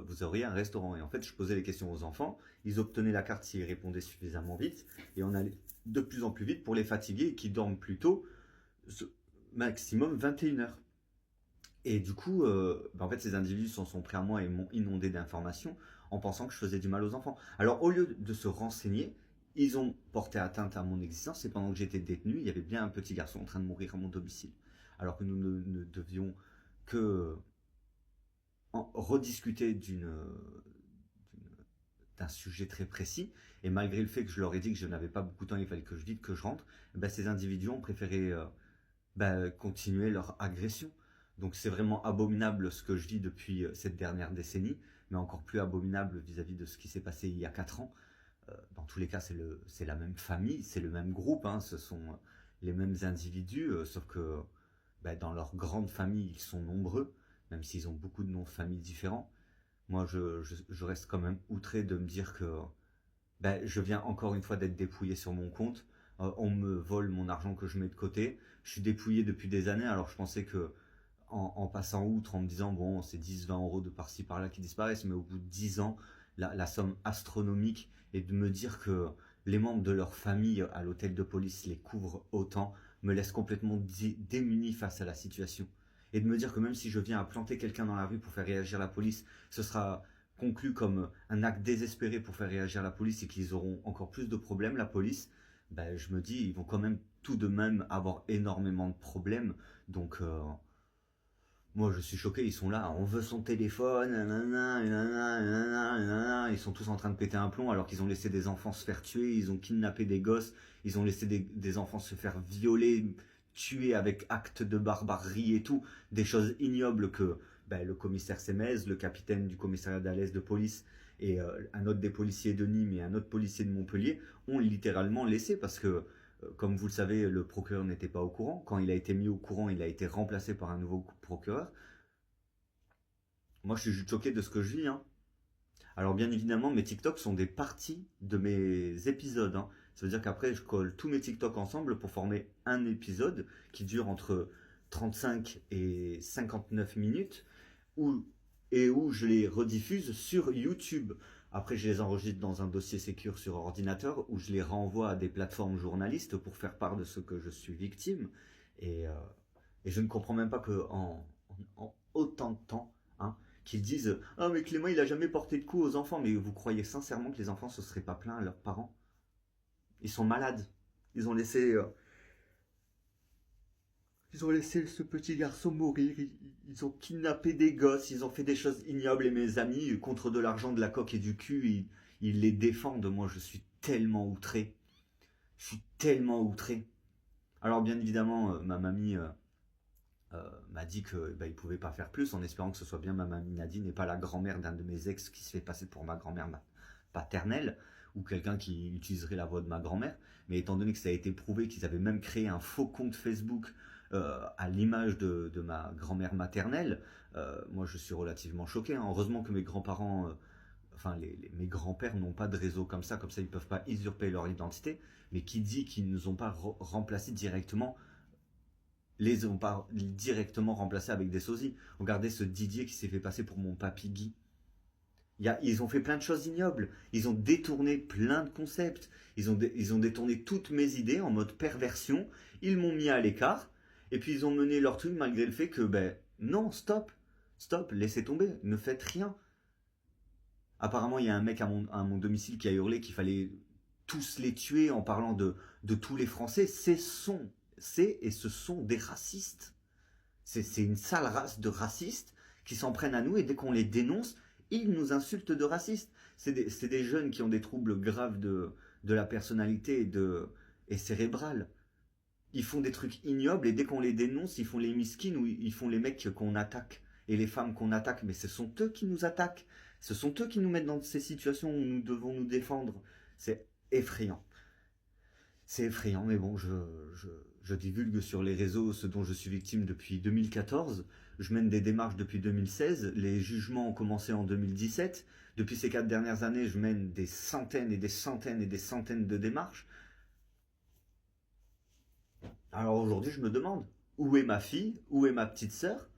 vous auriez un restaurant. Et en fait, je posais les questions aux enfants, ils obtenaient la carte s'ils répondaient suffisamment vite, et on allait de plus en plus vite pour les fatiguer et qui dorment plus tôt, maximum 21 heures. Et du coup, en fait, ces individus s'en sont pris à moi et m'ont inondé d'informations en pensant que je faisais du mal aux enfants. Alors, au lieu de se renseigner, ils ont porté atteinte à mon existence et pendant que j'étais détenu, il y avait bien un petit garçon en train de mourir à mon domicile. Alors que nous ne devions que rediscuter d'un sujet très précis. Et malgré le fait que je leur ai dit que je n'avais pas beaucoup de temps, il fallait que je vite que je rentre, ces individus ont préféré continuer leur agression. Donc c'est vraiment abominable ce que je vis depuis cette dernière décennie, mais encore plus abominable vis-à-vis de ce qui s'est passé il y a 4 ans. Dans tous les cas, c'est la même famille, c'est le même groupe, hein, ce sont les mêmes individus, sauf que dans leur grande famille, ils sont nombreux, même s'ils ont beaucoup de noms de familles différents. Moi, je reste quand même outré de me dire que je viens encore une fois d'être dépouillé sur mon compte. On me vole mon argent que je mets de côté. Je suis dépouillé depuis des années, alors je pensais que en passant outre, en me disant bon, c'est 10-20 € de par-ci par-là qui disparaissent, mais au bout de 10 ans, la somme astronomique, et de me dire que les membres de leur famille à l'hôtel de police les couvrent autant, me laisse complètement démuni face à la situation. Et de me dire que même si je viens à planter quelqu'un dans la rue pour faire réagir la police, ce sera conclu comme un acte désespéré pour faire réagir la police et qu'ils auront encore plus de problèmes, la police, je me dis, ils vont quand même tout de même avoir énormément de problèmes. Donc, moi je suis choqué, ils sont là, on veut son téléphone, nanana, nanana, nanana, nanana. Ils sont tous en train de péter un plomb alors qu'ils ont laissé des enfants se faire tuer, ils ont kidnappé des gosses, ils ont laissé des enfants se faire violer, tuer avec actes de barbarie et tout, des choses ignobles que le commissaire Semez, le capitaine du commissariat d'Alès de police et un autre des policiers de Nîmes et un autre policier de Montpellier ont littéralement laissé parce que comme vous le savez, le procureur n'était pas au courant. Quand il a été mis au courant, il a été remplacé par un nouveau procureur. Moi, je suis juste choqué de ce que je vis. Hein. Alors, bien évidemment, mes TikTok sont des parties de mes épisodes. Hein. Ça veut dire qu'après, je colle tous mes TikTok ensemble pour former un épisode qui dure entre 35 et 59 minutes où je les rediffuse sur YouTube. Après, je les enregistre dans un dossier sécure sur ordinateur où je les renvoie à des plateformes journalistes pour faire part de ce que je suis victime. Et je ne comprends même pas qu'en autant de temps, hein, qu'ils disent « Ah mais Clément, il a jamais porté de coups aux enfants. » Mais vous croyez sincèrement que les enfants se seraient pas plaints à leurs parents? Ils sont malades. Ils ont laissé ce petit garçon mourir, ils ont kidnappé des gosses, ils ont fait des choses ignobles et mes amis, contre de l'argent, de la coque et du cul, ils les défendent. Moi, je suis tellement outré. Je suis tellement outré. Alors, bien évidemment, ma mamie m'a dit qu'il ne pouvait pas faire plus, en espérant que ce soit bien ma mamie Nadine et pas la grand-mère d'un de mes ex qui se fait passer pour ma grand-mère paternelle ou quelqu'un qui utiliserait la voix de ma grand-mère. Mais étant donné que ça a été prouvé qu'ils avaient même créé un faux compte Facebook à l'image de ma grand-mère maternelle, moi je suis relativement choqué. Hein. Heureusement que mes grands-parents, mes grands-pères n'ont pas de réseau comme ça ils ne peuvent pas usurper leur identité. Mais qui dit qu'ils ne nous ont pas remplacés directement, les ont pas directement remplacés avec des sosies. Regardez ce Didier qui s'est fait passer pour mon papy Guy. Ils ont fait plein de choses ignobles. Ils ont détourné plein de concepts. Ils ont détourné toutes mes idées en mode perversion. Ils m'ont mis à l'écart. Et puis ils ont mené leur truc malgré le fait que, non, stop, laissez tomber, ne faites rien. Apparemment, il y a un mec à mon domicile qui a hurlé qu'il fallait tous les tuer en parlant de tous les Français. Ce sont des racistes. C'est une sale race de racistes qui s'en prennent à nous et dès qu'on les dénonce, ils nous insultent de racistes. C'est des jeunes qui ont des troubles graves de la personnalité et cérébrale. Ils font des trucs ignobles et dès qu'on les dénonce, ils font les miskines ou ils font les mecs qu'on attaque et les femmes qu'on attaque. Mais ce sont eux qui nous attaquent. Ce sont eux qui nous mettent dans ces situations où nous devons nous défendre. C'est effrayant. C'est effrayant, mais bon, je divulgue sur les réseaux ce dont je suis victime depuis 2014. Je mène des démarches depuis 2016. Les jugements ont commencé en 2017. Depuis ces 4 dernières années, je mène des centaines et des centaines et des centaines de démarches. Alors aujourd'hui, je me demande, où est ma fille? Où est ma petite sœur?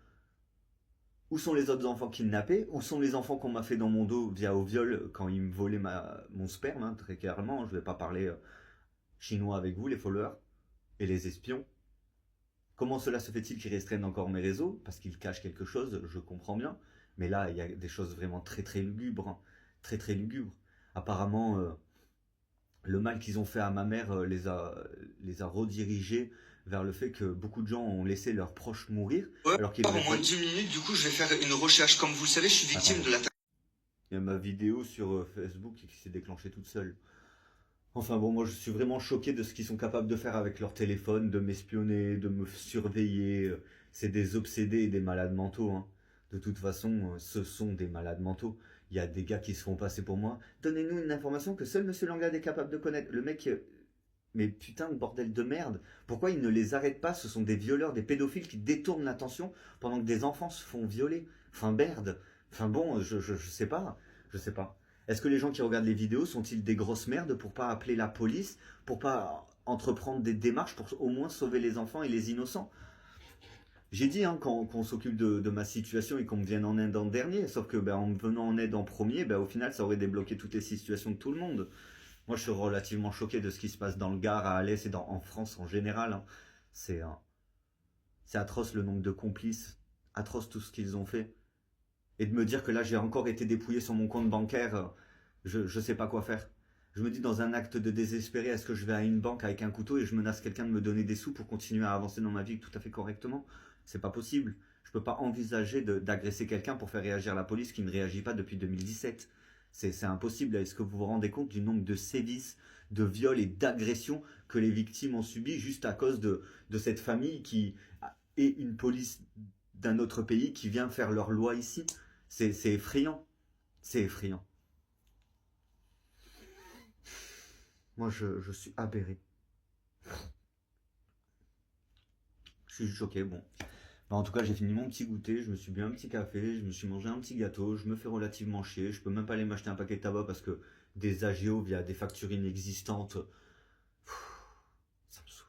Où sont les autres enfants kidnappés? Où sont les enfants qu'on m'a fait dans mon dos via au viol quand ils me volaient mon sperme, hein, très clairement. Je vais pas parler chinois avec vous, les followers et les espions. Comment cela se fait-il qu'ils restreignent encore mes réseaux? Parce qu'ils cachent quelque chose, je comprends bien. Mais là, il y a des choses vraiment très très lugubres, hein. Très très lugubres. Apparemment, le mal qu'ils ont fait à ma mère les a redirigés vers le fait que beaucoup de gens ont laissé leurs proches mourir, Ouais, alors qu'ils en devraient moins pas. de 10 minutes, du coup, je vais faire une recherche. Comme vous le savez, je suis victime Attendez. de l'attaque. Il y a ma vidéo sur Facebook qui s'est déclenchée toute seule. Enfin bon, moi je suis vraiment choqué de ce qu'ils sont capables de faire avec leur téléphone, de m'espionner, de me surveiller. C'est des obsédés et des malades mentaux, hein. De toute façon, ce sont des malades mentaux. Il y a des gars qui se font passer pour moi. Donnez-nous une information que seul Monsieur Langade est capable de connaître. Le mec, mais putain de bordel de merde. Pourquoi ils ne les arrêtent pas? Ce sont des violeurs, des pédophiles qui détournent l'attention pendant que des enfants se font violer. Enfin merde. Enfin bon, je sais pas. Je sais pas. Est-ce que les gens qui regardent les vidéos sont-ils des grosses merdes pour pas appeler la police, pour pas entreprendre des démarches pour au moins sauver les enfants et les innocents? J'ai dit hein, qu'on s'occupe de ma situation et qu'on me vienne en aide en dernier, sauf que ben, en me venant en aide en premier, ben, au final ça aurait débloqué toutes les situations de tout le monde. Moi je suis relativement choqué de ce qui se passe dans le Gard, à Alès et en France en général, hein. C'est c'est atroce le nombre de complices, atroce tout ce qu'ils ont fait. Et de me dire que là j'ai encore été dépouillé sur mon compte bancaire, je sais pas quoi faire. Je me dis dans un acte de désespéré, est-ce que je vais à une banque avec un couteau et je menace quelqu'un de me donner des sous pour continuer à avancer dans ma vie tout à fait correctement? C'est pas possible. Je peux pas envisager d'agresser quelqu'un pour faire réagir la police qui ne réagit pas depuis 2017. C'est impossible. Est-ce que vous vous rendez compte du nombre de sévices, de viols et d'agressions que les victimes ont subi juste à cause de cette famille qui est une police d'un autre pays qui vient faire leur loi ici? C'est effrayant. C'est effrayant. Moi, je suis aberré. Je suis choqué. Bon. Bah, en tout cas, j'ai fini mon petit goûter. Je me suis bu un petit café. Je me suis mangé un petit gâteau. Je me fais relativement chier. Je peux même pas aller m'acheter un paquet de tabac parce que des AGO via des factures inexistantes. Ça me saoule.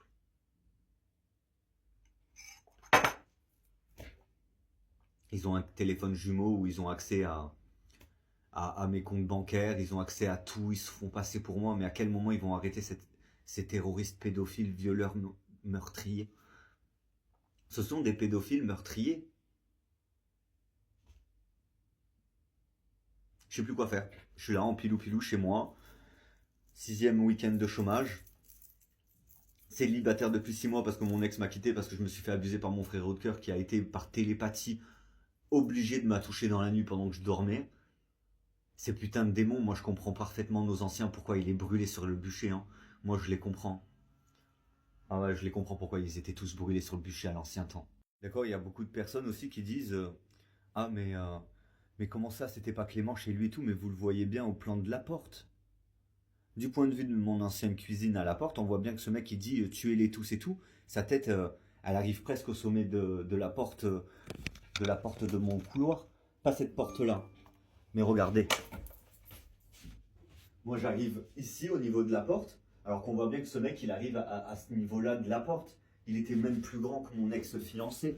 Ils ont un téléphone jumeau où ils ont accès à mes comptes bancaires. Ils ont accès à tout. Ils se font passer pour moi. Mais à quel moment ils vont arrêter ces terroristes pédophiles, violeurs, meurtriers? Ce sont des pédophiles meurtriers. Je sais plus quoi faire. Je suis là en pilou-pilou chez moi. 6e week-end de chômage. Célibataire depuis 6 mois parce que mon ex m'a quitté parce que je me suis fait abuser par mon frérot de cœur qui a été par télépathie obligé de m'attoucher dans la nuit pendant que je dormais. Ces putains de démons, moi je comprends parfaitement nos anciens pourquoi ils les brûlaient sur le bûcher, hein. Moi je les comprends. Ah ouais, je les comprends pourquoi ils étaient tous brûlés sur le bûcher à l'ancien temps. D'accord, il y a beaucoup de personnes aussi qui disent ah mais comment ça c'était pas Clément chez lui et tout, mais vous le voyez bien au plan de la porte. Du point de vue de mon ancienne cuisine à la porte, on voit bien que ce mec il dit tuez-les tous et tout. Sa tête, elle arrive presque au sommet de la porte de mon couloir. Pas cette porte-là. Mais regardez, moi j'arrive ici au niveau de la porte, alors qu'on voit bien que ce mec il arrive à ce niveau-là de la porte. Il était même plus grand que mon ex-fiancé.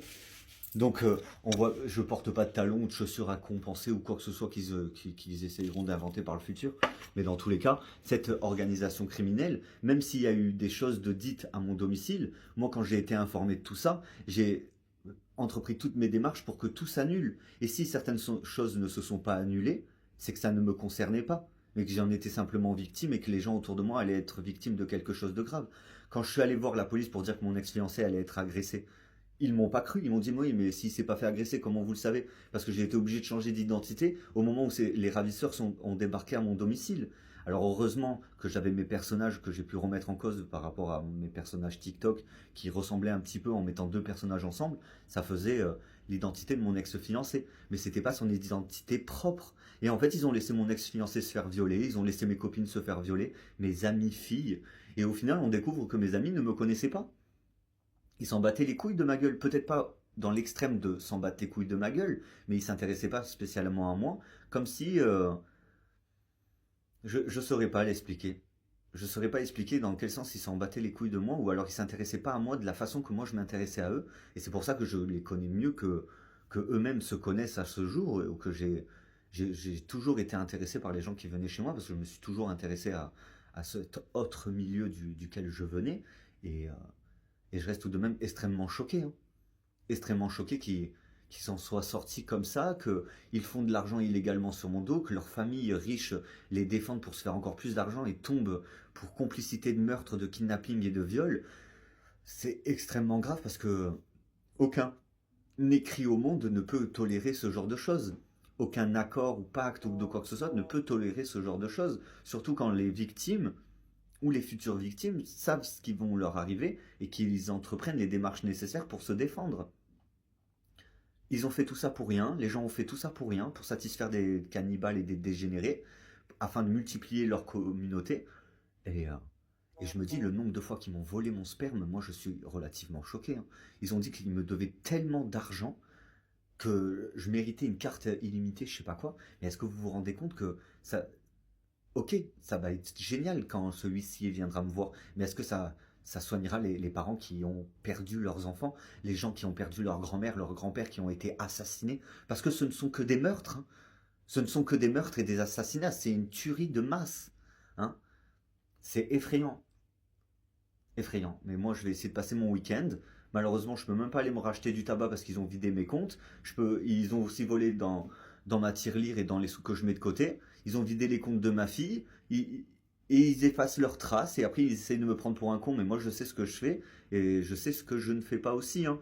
Donc, on voit, je porte pas de talons ou de chaussures à compenser ou quoi que ce soit qu'ils essayeront d'inventer par le futur. Mais dans tous les cas, cette organisation criminelle, même s'il y a eu des choses de dites à mon domicile, moi quand j'ai été informé de tout ça, j'ai entrepris toutes mes démarches pour que tout s'annule. Et si certaines choses ne se sont pas annulées, c'est que ça ne me concernait pas, mais que j'en étais simplement victime et que les gens autour de moi allaient être victimes de quelque chose de grave. Quand je suis allé voir la police pour dire que mon ex-fiancé allait être agressé, ils m'ont pas cru, ils m'ont dit oui mais s'il s'est pas fait agresser, comment vous le savez? Parce que j'ai été obligé de changer d'identité au moment où les ravisseurs ont débarqué à mon domicile. Alors heureusement que j'avais mes personnages que j'ai pu remettre en cause par rapport à mes personnages TikTok qui ressemblaient un petit peu en mettant deux personnages ensemble, ça faisait l'identité de mon ex-fiancé. Mais c'était pas son identité propre. Et en fait ils ont laissé mon ex-fiancé se faire violer, ils ont laissé mes copines se faire violer, mes amies filles. Et au final on découvre que mes amis ne me connaissaient pas. Ils s'en battaient les couilles de ma gueule. Peut-être pas dans l'extrême de s'en battre les couilles de ma gueule, mais ils s'intéressaient pas spécialement à moi, comme si je saurais pas l'expliquer. je saurais pas expliquer dans quel sens ils s'en battaient les couilles de moi, ou alors ils s'intéressaient pas à moi de la façon que moi je m'intéressais à eux. Et c'est pour ça que je les connais mieux que eux-mêmes se connaissent à ce jour, ou que j'ai toujours été intéressé par les gens qui venaient chez moi, parce que je me suis toujours intéressé à cet autre milieu duquel je venais. Et, euh, et je reste tout de même extrêmement choqué, hein. Extrêmement choqué qu'ils s'en soient sortis comme ça, qu'ils font de l'argent illégalement sur mon dos, que leurs familles riches les défendent pour se faire encore plus d'argent et tombent pour complicité de meurtre, de kidnapping et de viol. C'est extrêmement grave parce que aucun écrit au monde ne peut tolérer ce genre de choses. Aucun accord ou pacte ou de quoi que ce soit ne peut tolérer ce genre de choses. Surtout quand les victimes ou les futures victimes savent ce qui vont leur arriver et qu'ils entreprennent les démarches nécessaires pour se défendre. Ils ont fait tout ça pour rien, les gens ont fait tout ça pour rien, pour satisfaire des cannibales et des dégénérés, afin de multiplier leur communauté. Et, euh, et je me dis, le nombre de fois qu'ils m'ont volé mon sperme, moi je suis relativement choqué, hein. Ils ont dit qu'ils me devaient tellement d'argent que je méritais une carte illimitée, je sais pas quoi. Mais est-ce que vous vous rendez compte que ça, ok, ça va être génial quand celui-ci viendra me voir, mais est-ce que ça soignera les parents qui ont perdu leurs enfants, les gens qui ont perdu leur grand-mère, leur grand-père, qui ont été assassinés? Parce que ce ne sont que des meurtres, hein. Ce ne sont que des meurtres et des assassinats, c'est une tuerie de masse, hein. C'est effrayant, effrayant. Mais moi, je vais essayer de passer mon week-end. Malheureusement, je peux même pas aller me racheter du tabac parce qu'ils ont vidé mes comptes. Ils ont aussi volé dans ma tirelire et dans les sous que je mets de côté. Ils ont vidé les comptes de ma fille. Et ils effacent leurs traces. Et après, ils essayent de me prendre pour un con. Mais moi, je sais ce que je fais. Et je sais ce que je ne fais pas aussi, hein.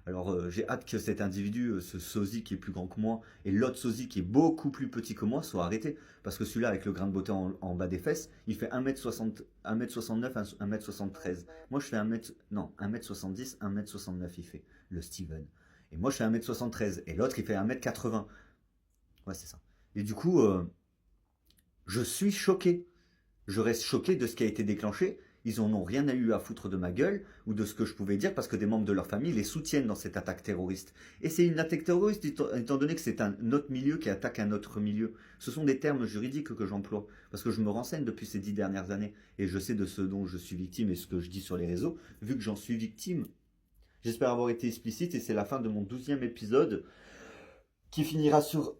Alors, j'ai hâte que cet individu, ce sosie qui est plus grand que moi, et l'autre sosie qui est beaucoup plus petit que moi, soit arrêté. Parce que celui-là, avec le grain de beauté en bas des fesses, il fait 1m60, 1m69, 1m73. Moi, je fais 1m, non, 1m70, 1m69, il fait, le Steven. Et moi, je fais 1m73. Et l'autre, il fait 1m80. Ouais, c'est ça. Et du coup, je suis choqué. Je reste choqué de ce qui a été déclenché. Ils en ont rien eu à foutre de ma gueule ou de ce que je pouvais dire parce que des membres de leur famille les soutiennent dans cette attaque terroriste. Et c'est une attaque terroriste étant donné que c'est un autre milieu qui attaque un autre milieu. Ce sont des termes juridiques que j'emploie parce que je me renseigne depuis ces 10 dernières années et je sais de ce dont je suis victime et ce que je dis sur les réseaux vu que j'en suis victime. J'espère avoir été explicite et c'est la fin de mon 12e épisode qui finira sur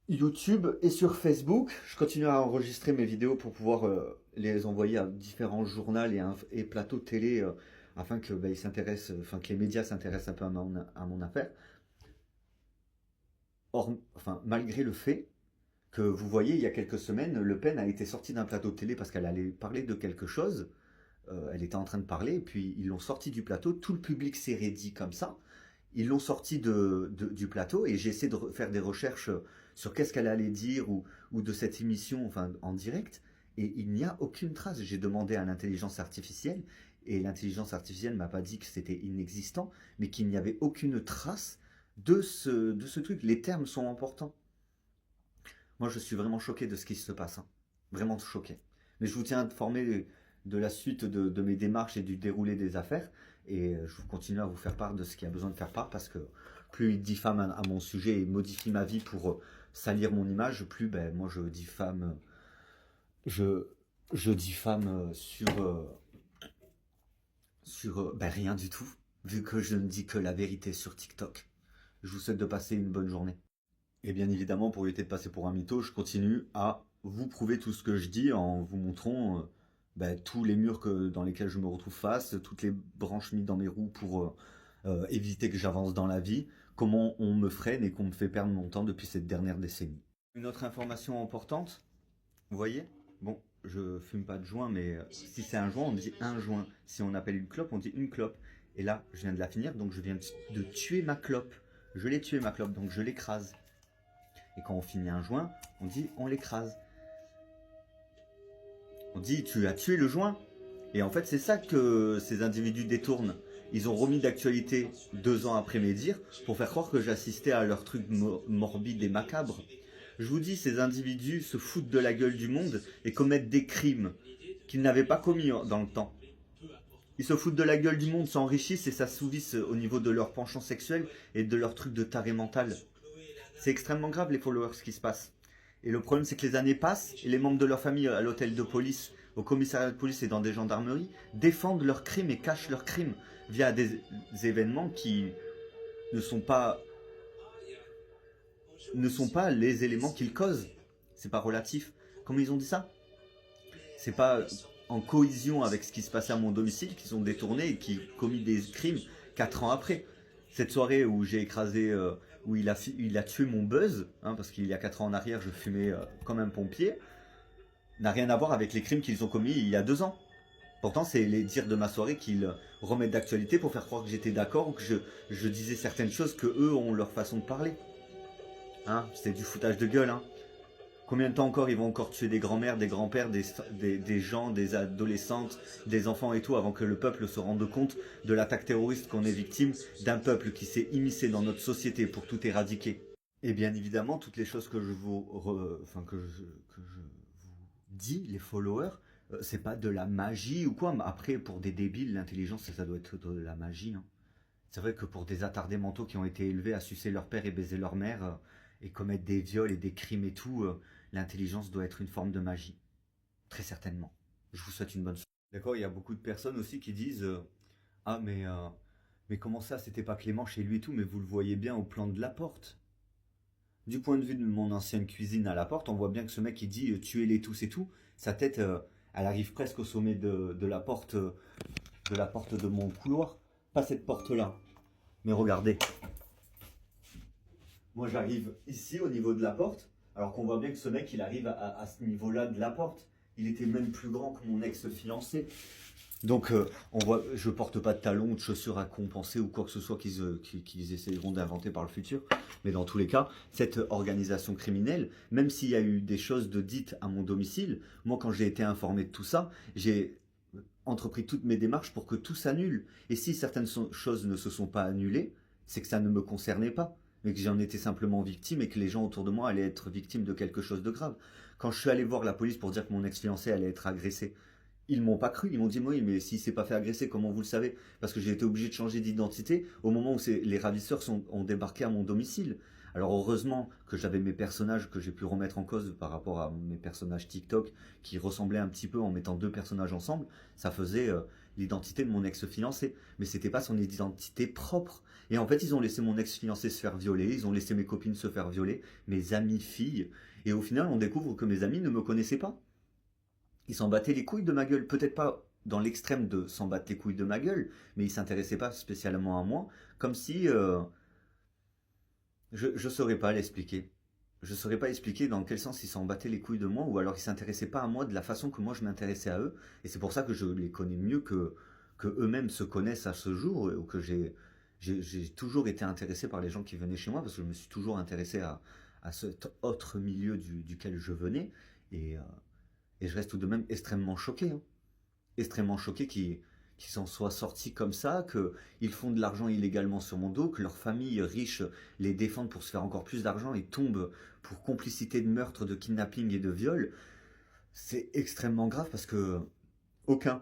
YouTube et sur Facebook. Je continue à enregistrer mes vidéos pour pouvoir les envoyer à différents journaux et plateaux télé afin que, ils enfin, que les médias s'intéressent un peu à mon affaire. Or, enfin, malgré le fait que vous voyez, il y a quelques semaines, Le Pen a été sortie d'un plateau de télé parce qu'elle allait parler de quelque chose. Elle était en train de parler, et puis ils l'ont sortie du plateau. Tout le public s'est raidi comme ça. Ils l'ont sorti du plateau et j'ai essayé de faire des recherches sur qu'est-ce qu'elle allait dire ou de cette émission enfin, en direct et il n'y a aucune trace. J'ai demandé à l'intelligence artificielle et l'intelligence artificielle m'a pas dit que c'était inexistant mais qu'il n'y avait aucune trace de ce truc. Les termes sont importants. Moi je suis vraiment choqué de ce qui se passe, hein. Vraiment choqué. Mais je vous tiens informé de la suite de mes démarches et du déroulé des affaires. Et je continue à vous faire part de ce qu'il y a besoin de faire part parce que plus il diffame à mon sujet et modifie ma vie pour salir mon image, plus moi je diffame, je diffame sur rien du tout, vu que je ne dis que la vérité sur TikTok. Je vous souhaite de passer une bonne journée. Et bien évidemment, pour éviter de passer pour un mytho, je continue à vous prouver tout ce que je dis en vous montrant tous les murs dans lesquels je me retrouve face, toutes les branches mises dans mes roues pour éviter que j'avance dans la vie, comment on me freine et qu'on me fait perdre mon temps depuis cette dernière décennie. Une autre information importante, vous voyez? Bon, je fume pas de joint, mais si c'est un joint, on dit un joint. Si on appelle une clope, on dit une clope. Et là, je viens de la finir, donc je viens de tuer ma clope. Je l'ai tué ma clope, donc je l'écrase. Et quand on finit un joint, on dit on l'écrase. On dit tu as tué le joint. Et en fait c'est ça que ces individus détournent. Ils ont remis d'actualité 2 ans après mes dires pour faire croire que j'assistais à leur truc morbide et macabre. Je vous dis, ces individus se foutent de la gueule du monde et commettent des crimes qu'ils n'avaient pas commis dans le temps. Ils se foutent de la gueule du monde, s'enrichissent et s'assouvissent au niveau de leur penchant sexuel et de leur truc de taré mental. C'est extrêmement grave les followers ce qui se passe. Et le problème c'est que les années passent et les membres de leur famille à l'hôtel de police au commissariat de police et dans des gendarmeries, défendent leurs crimes et cachent leurs crimes via des événements qui ne sont pas les éléments qu'ils causent. C'est pas relatif. Comment ils ont dit ça? C'est pas en cohésion avec ce qui se passait à mon domicile qu'ils ont détourné et qui ont commis des crimes 4 ans après. Cette soirée où j'ai écrasé, où il a tué mon buzz, hein, parce qu'il y a 4 ans en arrière, je fumais comme un pompier, n'a rien à voir avec les crimes qu'ils ont commis il y a 2 ans. Pourtant, c'est les dires de ma soirée qu'ils remettent d'actualité pour faire croire que j'étais d'accord ou que je disais certaines choses que eux ont leur façon de parler. Hein, c'est du foutage de gueule. Hein. Combien de temps encore ils vont encore tuer des grands-mères, des grands-pères, des gens, des adolescentes, des enfants et tout avant que le peuple se rende compte de l'attaque terroriste qu'on est victime d'un peuple qui s'est immiscé dans notre société pour tout éradiquer. Et bien évidemment, toutes les choses que je vous dis, les followers, c'est pas de la magie ou quoi. Mais après, pour des débiles, l'intelligence, ça doit être de la magie. Hein. C'est vrai que pour des attardés mentaux qui ont été élevés à sucer leur père et baiser leur mère et commettre des viols et des crimes et tout, l'intelligence doit être une forme de magie. Très certainement. Je vous souhaite une bonne soirée. D'accord, il y a beaucoup de personnes aussi qui disent ah mais comment ça, c'était pas Clément chez lui et tout, mais vous le voyez bien au plan de la porte. Du point de vue de mon ancienne cuisine à la porte, on voit bien que ce mec il dit tuez-les tous et tout. Sa tête, elle arrive presque au sommet de la porte de mon couloir. Pas cette porte-là. Mais regardez. Moi j'arrive ici au niveau de la porte, alors qu'on voit bien que ce mec il arrive à ce niveau-là de la porte. Il était même plus grand que mon ex-fiancé. Donc on voit, je porte pas de talons ou de chaussures à compenser ou quoi que ce soit qu'ils essaieront d'inventer par le futur. Mais dans tous les cas, cette organisation criminelle, même s'il y a eu des choses de dites à mon domicile, moi quand j'ai été informé de tout ça, j'ai entrepris toutes mes démarches pour que tout s'annule. Et si certaines choses ne se sont pas annulées, c'est que ça ne me concernait pas, mais que j'en étais simplement victime et que les gens autour de moi allaient être victimes de quelque chose de grave. Quand je suis allé voir la police pour dire que mon ex-fiancé allait être agressé, ils m'ont pas cru, ils m'ont dit oui mais s'il s'est pas fait agresser, comment vous le savez? Parce que j'ai été obligé de changer d'identité au moment où les ravisseurs ont débarqué à mon domicile. Alors heureusement que j'avais mes personnages que j'ai pu remettre en cause par rapport à mes personnages TikTok qui ressemblaient un petit peu en mettant 2 personnages ensemble, ça faisait l'identité de mon ex-fiancé. Mais c'était pas son identité propre. Et en fait ils ont laissé mon ex-fiancé se faire violer, ils ont laissé mes copines se faire violer, mes amies filles. Et au final on découvre que mes amis ne me connaissaient pas. Ils s'en battaient les couilles de ma gueule. Peut-être pas dans l'extrême de s'en battre les couilles de ma gueule, mais ils s'intéressaient pas spécialement à moi, comme si je saurais pas l'expliquer. Je saurais pas expliquer dans quel sens ils s'en battaient les couilles de moi, ou alors ils s'intéressaient pas à moi de la façon que moi je m'intéressais à eux. Et c'est pour ça que je les connais mieux que eux-mêmes se connaissent à ce jour, ou que j'ai toujours été intéressé par les gens qui venaient chez moi, parce que je me suis toujours intéressé à cet autre milieu duquel je venais. Et, et je reste tout de même extrêmement choqué. Hein. Extrêmement choqué qu'ils s'en soient sortis comme ça, qu'ils font de l'argent illégalement sur mon dos, que leurs familles riches les défendent pour se faire encore plus d'argent et tombent pour complicité de meurtre, de kidnapping et de viol. C'est extrêmement grave parce que aucun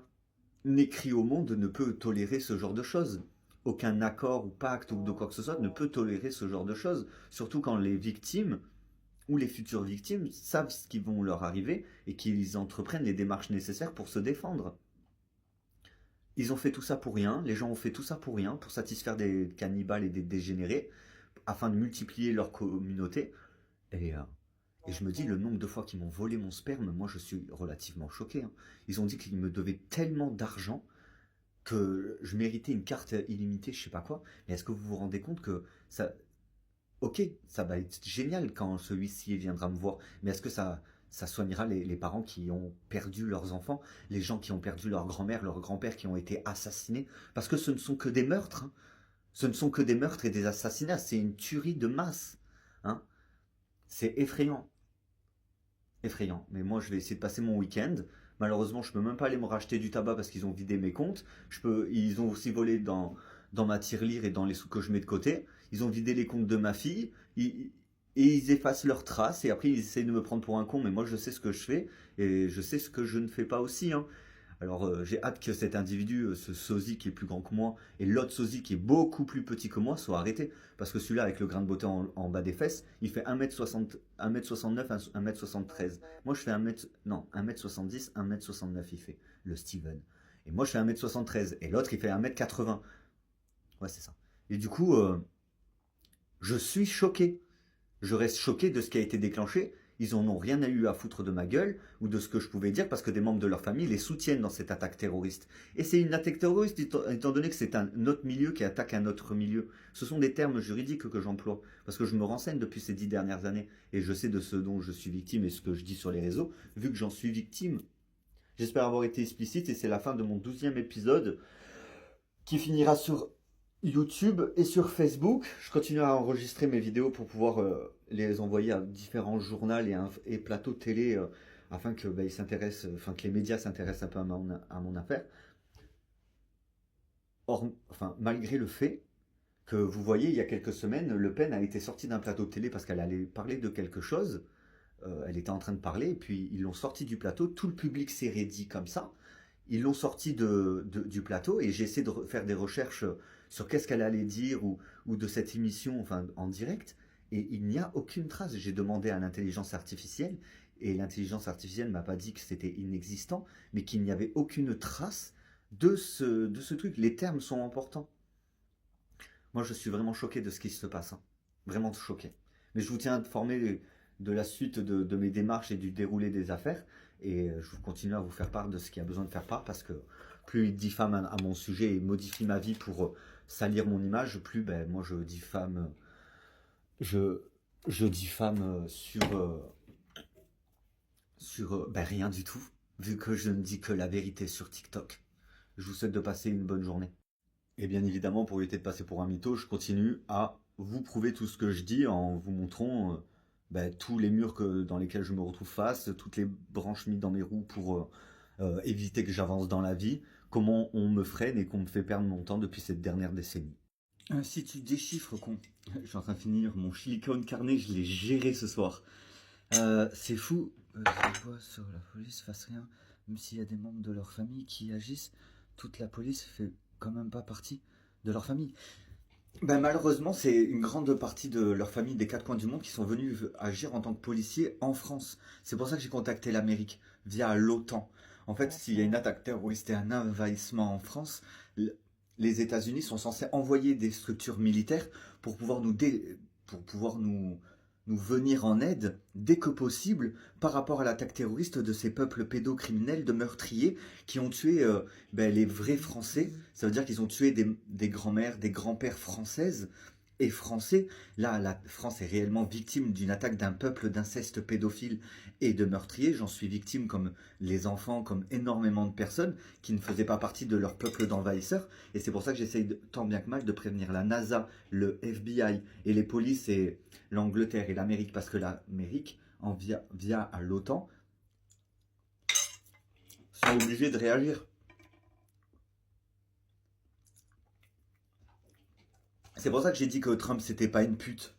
écrit au monde ne peut tolérer ce genre de choses. Aucun accord ou pacte ou de quoi que ce soit ne peut tolérer ce genre de choses. Surtout quand les victimes ou les futures victimes savent ce qui va leur arriver et qu'ils entreprennent les démarches nécessaires pour se défendre. Ils ont fait tout ça pour rien, les gens ont fait tout ça pour rien, pour satisfaire des cannibales et des dégénérés, afin de multiplier leur communauté. Et je me dis, le nombre de fois qu'ils m'ont volé mon sperme, moi je suis relativement choqué. Hein. Ils ont dit qu'ils me devaient tellement d'argent que je méritais une carte illimitée, je sais pas quoi. Mais est-ce que vous vous rendez compte que ça... Ok, ça va être génial quand celui-ci viendra me voir, mais est-ce que ça soignera les parents qui ont perdu leurs enfants, les gens qui ont perdu leur grand-mère, leur grand-père qui ont été assassinés? Parce que ce ne sont que des meurtres. Hein. Ce ne sont que des meurtres et des assassinats. C'est une tuerie de masse. Hein. C'est effrayant. Effrayant. Mais moi, je vais essayer de passer mon week-end. Malheureusement, je peux même pas aller me racheter du tabac parce qu'ils ont vidé mes comptes. Ils ont aussi volé dans ma tirelire et dans les sous que je mets de côté. Ils ont vidé les comptes de ma fille. Et ils effacent leurs traces. Et après, ils essayent de me prendre pour un con. Mais moi, je sais ce que je fais. Et je sais ce que je ne fais pas aussi. Hein. Alors j'ai hâte que cet individu, ce sosie qui est plus grand que moi, et l'autre sosie qui est beaucoup plus petit que moi, soit arrêté. Parce que celui-là, avec le grain de beauté en bas des fesses, il fait 1m60, 1m69, 1m73. Moi, je fais 1m, non, 1m70, 1m69, il fait, le Steven. Et moi, je fais 1m73. Et l'autre, il fait 1m80. Ouais, c'est ça. Et du coup, je suis choqué. Je reste choqué de ce qui a été déclenché. Ils en ont rien eu à foutre de ma gueule ou de ce que je pouvais dire parce que des membres de leur famille les soutiennent dans cette attaque terroriste. Et c'est une attaque terroriste étant donné que c'est un autre milieu qui attaque un autre milieu. Ce sont des termes juridiques que j'emploie parce que je me renseigne depuis ces 10 dernières années et je sais de ce dont je suis victime et ce que je dis sur les réseaux vu que j'en suis victime. J'espère avoir été explicite et c'est la fin de mon 12e épisode qui finira sur YouTube et sur Facebook. Je continue à enregistrer mes vidéos pour pouvoir les envoyer à différents journaux et plateaux télé afin que, que les médias s'intéressent un peu à mon affaire. Malgré le fait que vous voyez, il y a quelques semaines, Le Pen a été sortie d'un plateau de télé parce qu'elle allait parler de quelque chose. Elle était en train de parler et puis ils l'ont sortie du plateau. Tout le public s'est raidi comme ça. Ils l'ont sortie du plateau et j'ai essayé de faire des recherches sur qu'est-ce qu'elle allait dire ou de cette émission en direct et il n'y a aucune trace. J'ai demandé à l'intelligence artificielle et l'intelligence artificielle m'a pas dit que c'était inexistant mais qu'il n'y avait aucune trace de ce truc. Les termes sont importants. Moi je suis vraiment choqué de ce qui se passe. Hein. Vraiment choqué. Mais je vous tiens informé de la suite de mes démarches et du déroulé des affaires. Et je continue à vous faire part de ce qu'il y a besoin de faire part parce que plus il diffame à mon sujet et modifie ma vie pour salir mon image, plus moi je diffame, je diffame sur rien du tout, vu que je ne dis que la vérité sur TikTok. Je vous souhaite de passer une bonne journée. Et bien évidemment, pour éviter de passer pour un mytho, je continue à vous prouver tout ce que je dis en vous montrant tous les murs dans lesquels je me retrouve face, toutes les branches mises dans mes roues pour éviter que j'avance dans la vie, comment on me freine et qu'on me fait perdre mon temps depuis cette dernière décennie. Si tu déchiffres, con, je suis en train de finir mon silicone carnet, je l'ai géré ce soir. C'est fou, je vois sur la police fasse rien, même s'il y a des membres de leur famille qui agissent, toute la police fait quand même pas partie de leur famille. Malheureusement, c'est une grande partie de leur famille des quatre coins du monde qui sont venus agir en tant que policiers en France. C'est pour ça que j'ai contacté l'Amérique via l'OTAN. En fait, s'il y a une attaque terroriste et un envahissement en France, les États-Unis sont censés envoyer des structures militaires pour pouvoir nous venir en aide dès que possible par rapport à l'attaque terroriste de ces peuples pédocriminels, de meurtriers qui ont tué les vrais Français. Ça veut dire qu'ils ont tué des grands-mères, des grands-pères françaises et français. Là, la France est réellement victime d'une attaque d'un peuple d'inceste pédophile et de meurtriers. J'en suis victime comme les enfants, comme énormément de personnes qui ne faisaient pas partie de leur peuple d'envahisseurs. Et c'est pour ça que j'essaye tant bien que mal de prévenir la NASA, le FBI et les polices et l'Angleterre et l'Amérique, parce que l'Amérique, via à l'OTAN, sont obligés de réagir. C'est pour ça que j'ai dit que Trump, c'était pas une pute.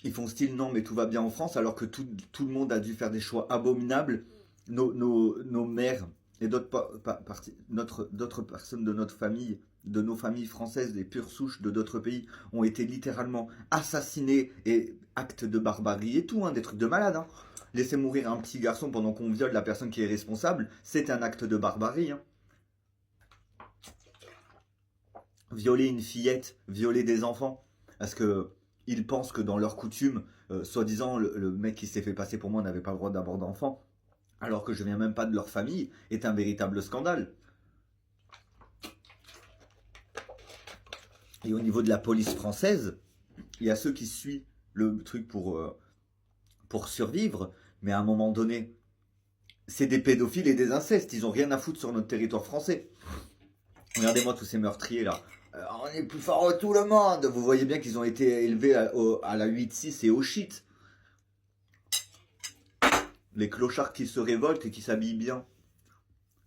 Ils font style non, mais tout va bien en France, alors que tout le monde a dû faire des choix abominables. Nos mères et d'autres personnes de notre famille, de nos familles françaises, des pures souches de d'autres pays, ont été littéralement assassinés et actes de barbarie et tout, hein, des trucs de malade. Hein. Laisser mourir un petit garçon pendant qu'on viole la personne qui est responsable, c'est un acte de barbarie. Hein. Violer une fillette, violer des enfants, parce que ils pensent que dans leur coutume, soi-disant, le mec qui s'est fait passer pour moi n'avait pas le droit d'avoir d'enfants, alors que je viens même pas de leur famille, est un véritable scandale. Et au niveau de la police française, il y a ceux qui suivent le truc pour survivre, mais à un moment donné, c'est des pédophiles et des incestes, ils ont rien à foutre sur notre territoire français. Regardez-moi tous ces meurtriers là. On est plus fort que tout le monde. Vous voyez bien qu'ils ont été élevés à la 8-6 et au shit. Les clochards qui se révoltent et qui s'habillent bien.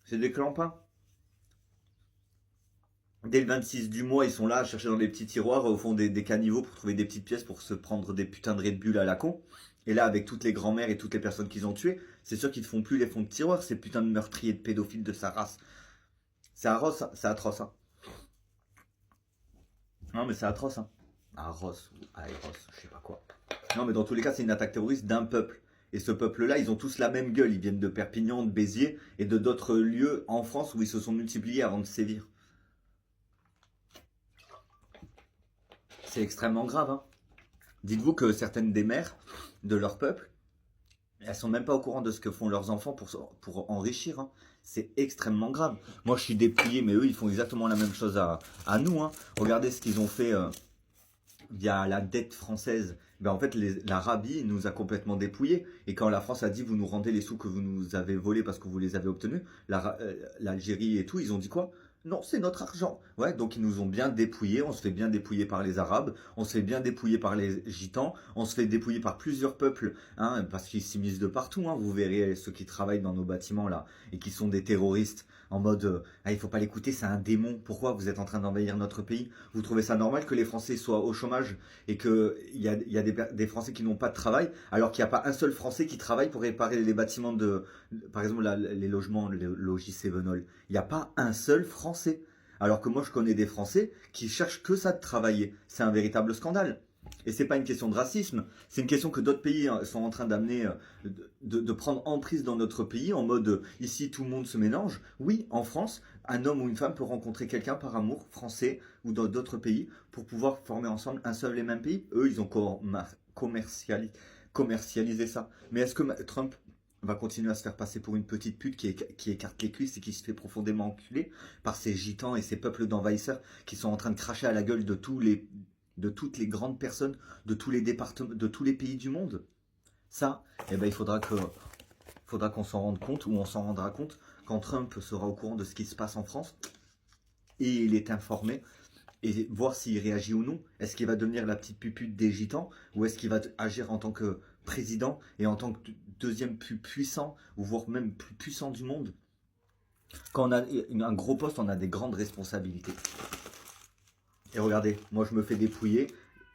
C'est des clampins. Dès le 26 du mois, ils sont là à chercher dans les petits tiroirs au fond des caniveaux pour trouver des petites pièces pour se prendre des putains de Red Bull à la con. Et là, avec toutes les grand-mères et toutes les personnes qu'ils ont tuées, c'est sûr qu'ils ne font plus les fonds de tiroir, ces putains de meurtriers de pédophiles de sa race. C'est atroce, hein. C'est atroce, hein. Non, mais c'est atroce, hein. Aros ou Aeros, je sais pas quoi. Non, mais dans tous les cas, c'est une attaque terroriste d'un peuple. Et ce peuple-là, ils ont tous la même gueule. Ils viennent de Perpignan, de Béziers et de d'autres lieux en France où ils se sont multipliés avant de sévir. C'est extrêmement grave, hein. Dites-vous que certaines des mères de leur peuple, elles sont même pas au courant de ce que font leurs enfants pour enrichir, hein. C'est extrêmement grave. Moi, je suis dépouillé, mais eux, ils font exactement la même chose à nous, hein. Regardez ce qu'ils ont fait via la dette française. Ben, en fait, l'Arabie nous a complètement dépouillés. Et quand la France a dit, vous nous rendez les sous que vous nous avez volés parce que vous les avez obtenus, l'Algérie et tout, ils ont dit quoi? Non, c'est notre argent. Ouais, donc ils nous ont bien dépouillés. On se fait bien dépouiller par les Arabes. On se fait bien dépouiller par les Gitans. On se fait dépouiller par plusieurs peuples, hein, parce qu'ils s'immiscent de partout, hein. Vous verrez ceux qui travaillent dans nos bâtiments là et qui sont des terroristes en mode ah, il faut pas l'écouter, c'est un démon. Pourquoi vous êtes en train d'envahir notre pays? Vous trouvez ça normal que les Français soient au chômage et qu'il y a des Français qui n'ont pas de travail, alors qu'il n'y a pas un seul Français qui travaille pour réparer les bâtiments par exemple, les logements, le logis Sévenol. Il n'y a pas un seul Français. Alors que moi, je connais des Français qui cherchent que ça de travailler. C'est un véritable scandale. Et c'est pas une question de racisme, c'est une question que d'autres pays sont en train d'amener, de prendre emprise dans notre pays, en mode ici tout le monde se mélange. Oui, en France, un homme ou une femme peut rencontrer quelqu'un par amour, français ou dans d'autres pays, pour pouvoir former ensemble un seul et même pays. Eux, ils ont commercialisé ça. Mais est-ce que Trump va continuer à se faire passer pour une petite pute qui écarte les cuisses et qui se fait profondément enculer par ces gitans et ces peuples d'envahisseurs qui sont en train de cracher à la gueule de toutes les grandes personnes de tous les départements, de tous les pays du monde? Ça, eh ben, il faudra qu'on s'en rende compte, ou on s'en rendra compte quand Trump sera au courant de ce qui se passe en France et il est informé, et voir s'il réagit ou non. Est-ce qu'il va devenir la petite pupute des gitans, ou est-ce qu'il va agir en tant que président et en tant que deuxième plus puissant, ou voire même plus puissant du monde? Quand on a un gros poste, on a des grandes responsabilités. Et regardez, moi je me fais dépouiller.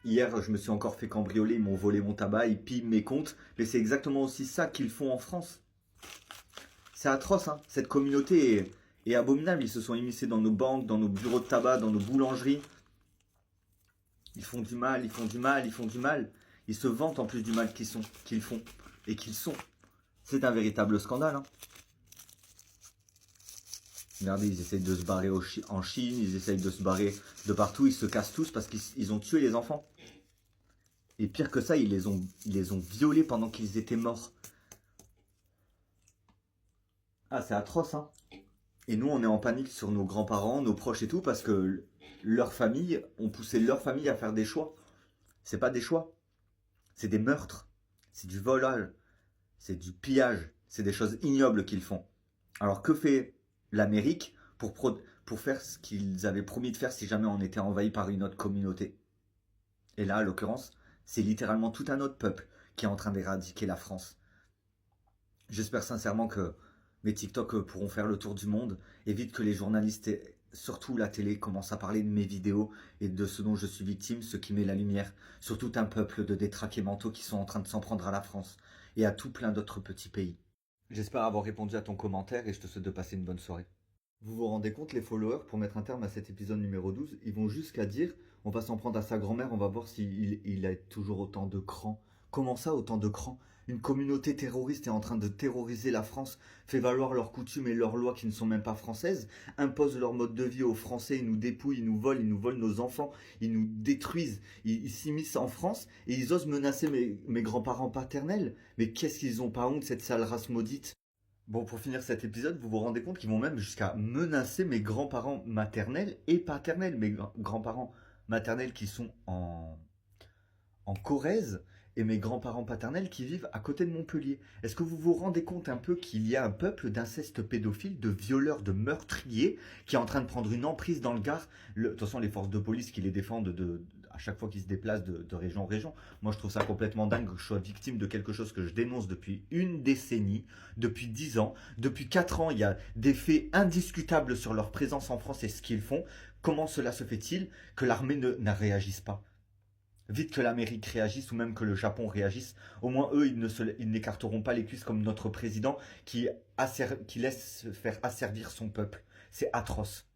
Hier, je me suis encore fait cambrioler, ils m'ont volé mon tabac, ils pillent mes comptes. Mais c'est exactement aussi ça qu'ils font en France. C'est atroce, hein. Cette communauté est abominable. Ils se sont immiscés dans nos banques, dans nos bureaux de tabac, dans nos boulangeries. Ils font du mal, ils font du mal, ils font du mal. Ils se vantent en plus du mal qu'ils font et qu'ils sont. C'est un véritable scandale, hein. Regardez, ils essayent de se barrer en Chine, ils essayent de se barrer de partout, ils se cassent tous parce qu'ils ont tué les enfants. Et pire que ça, ils les ont violés pendant qu'ils étaient morts. Ah, c'est atroce, hein. Et nous, on est en panique sur nos grands-parents, nos proches et tout, parce que leur famille ont poussé leur famille à faire des choix. C'est pas des choix, c'est des meurtres, c'est du volage, c'est du pillage, c'est des choses ignobles qu'ils font. Alors que fait l'Amérique pour faire ce qu'ils avaient promis de faire si jamais on était envahi par une autre communauté? Et là, à l'occurrence, c'est littéralement tout un autre peuple qui est en train d'éradiquer la France. J'espère sincèrement que mes TikTok pourront faire le tour du monde, et vite que les journalistes, et surtout la télé, commencent à parler de mes vidéos et de ce dont je suis victime, ce qui met la lumière sur tout un peuple de détraqués mentaux qui sont en train de s'en prendre à la France et à tout plein d'autres petits pays. J'espère avoir répondu à ton commentaire et je te souhaite de passer une bonne soirée. Vous vous rendez compte, les followers, pour mettre un terme à cet épisode numéro 12, ils vont jusqu'à dire on va s'en prendre à sa grand-mère, on va voir s'il a toujours autant de cran. Comment ça, autant de cran? Une communauté terroriste est en train de terroriser la France, fait valoir leurs coutumes et leurs lois qui ne sont même pas françaises, impose leur mode de vie aux Français, ils nous dépouillent, ils nous volent nos enfants, ils nous détruisent, ils s'immiscent en France et ils osent menacer mes grands-parents paternels. Mais qu'est-ce qu'ils ont pas honte, cette sale race maudite? Bon, pour finir cet épisode, vous vous rendez compte qu'ils vont même jusqu'à menacer mes grands-parents maternels et paternels. Mes grands-parents maternels qui sont en Corrèze et mes grands-parents paternels qui vivent à côté de Montpellier. Est-ce que vous vous rendez compte un peu qu'il y a un peuple d'incestes pédophiles, de violeurs, de meurtriers qui est en train de prendre une emprise dans le Gard? De toute façon, les forces de police qui les défendent à chaque fois qu'ils se déplacent de région en région. Moi, je trouve ça complètement dingue que je sois victime de quelque chose que je dénonce depuis une décennie, depuis 10 ans. Depuis 4 ans, il y a des faits indiscutables sur leur présence en France et ce qu'ils font. Comment cela se fait-il que l'armée ne réagisse pas? Vite que l'Amérique réagisse ou même que le Japon réagisse. Au moins, eux, ils n'écarteront pas les cuisses comme notre président qui laisse faire asservir son peuple. C'est atroce.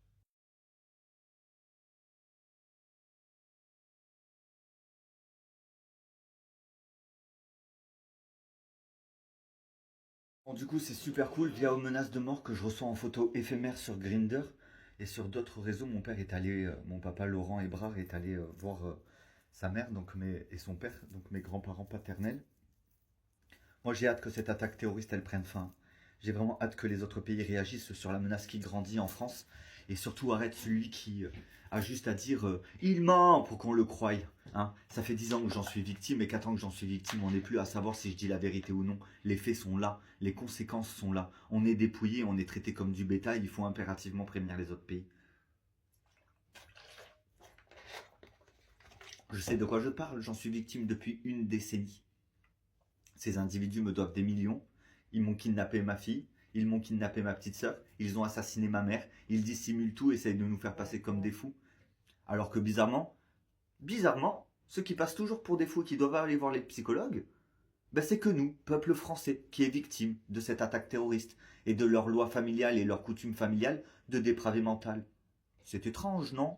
Bon, du coup, c'est super cool. Via aux menaces de mort que je reçois en photo éphémère sur Grindr et sur d'autres réseaux, mon papa Laurent Hébrard est allé voir sa mère et son père, donc mes grands-parents paternels. Moi, j'ai hâte que cette attaque terroriste, elle prenne fin. J'ai vraiment hâte que les autres pays réagissent sur la menace qui grandit en France et surtout arrête celui qui a juste à dire il ment pour qu'on le croie. Hein. Ça fait 10 ans que j'en suis victime et 4 ans que j'en suis victime. On n'est plus à savoir si je dis la vérité ou non. Les faits sont là, les conséquences sont là. On est dépouillé, on est traité comme du bétail. Il faut impérativement prévenir les autres pays. Je sais de quoi je parle, j'en suis victime depuis une décennie. Ces individus me doivent des millions. Ils m'ont kidnappé ma fille, ils m'ont kidnappé ma petite sœur, ils ont assassiné ma mère, ils dissimulent tout, essayent de nous faire passer comme des fous. Alors que bizarrement, ceux qui passent toujours pour des fous et qui doivent aller voir les psychologues, ben c'est que nous, peuple français, qui est victime de cette attaque terroriste et de leurs lois familiales et leurs coutumes familiales de dépravés mental. C'est étrange, non?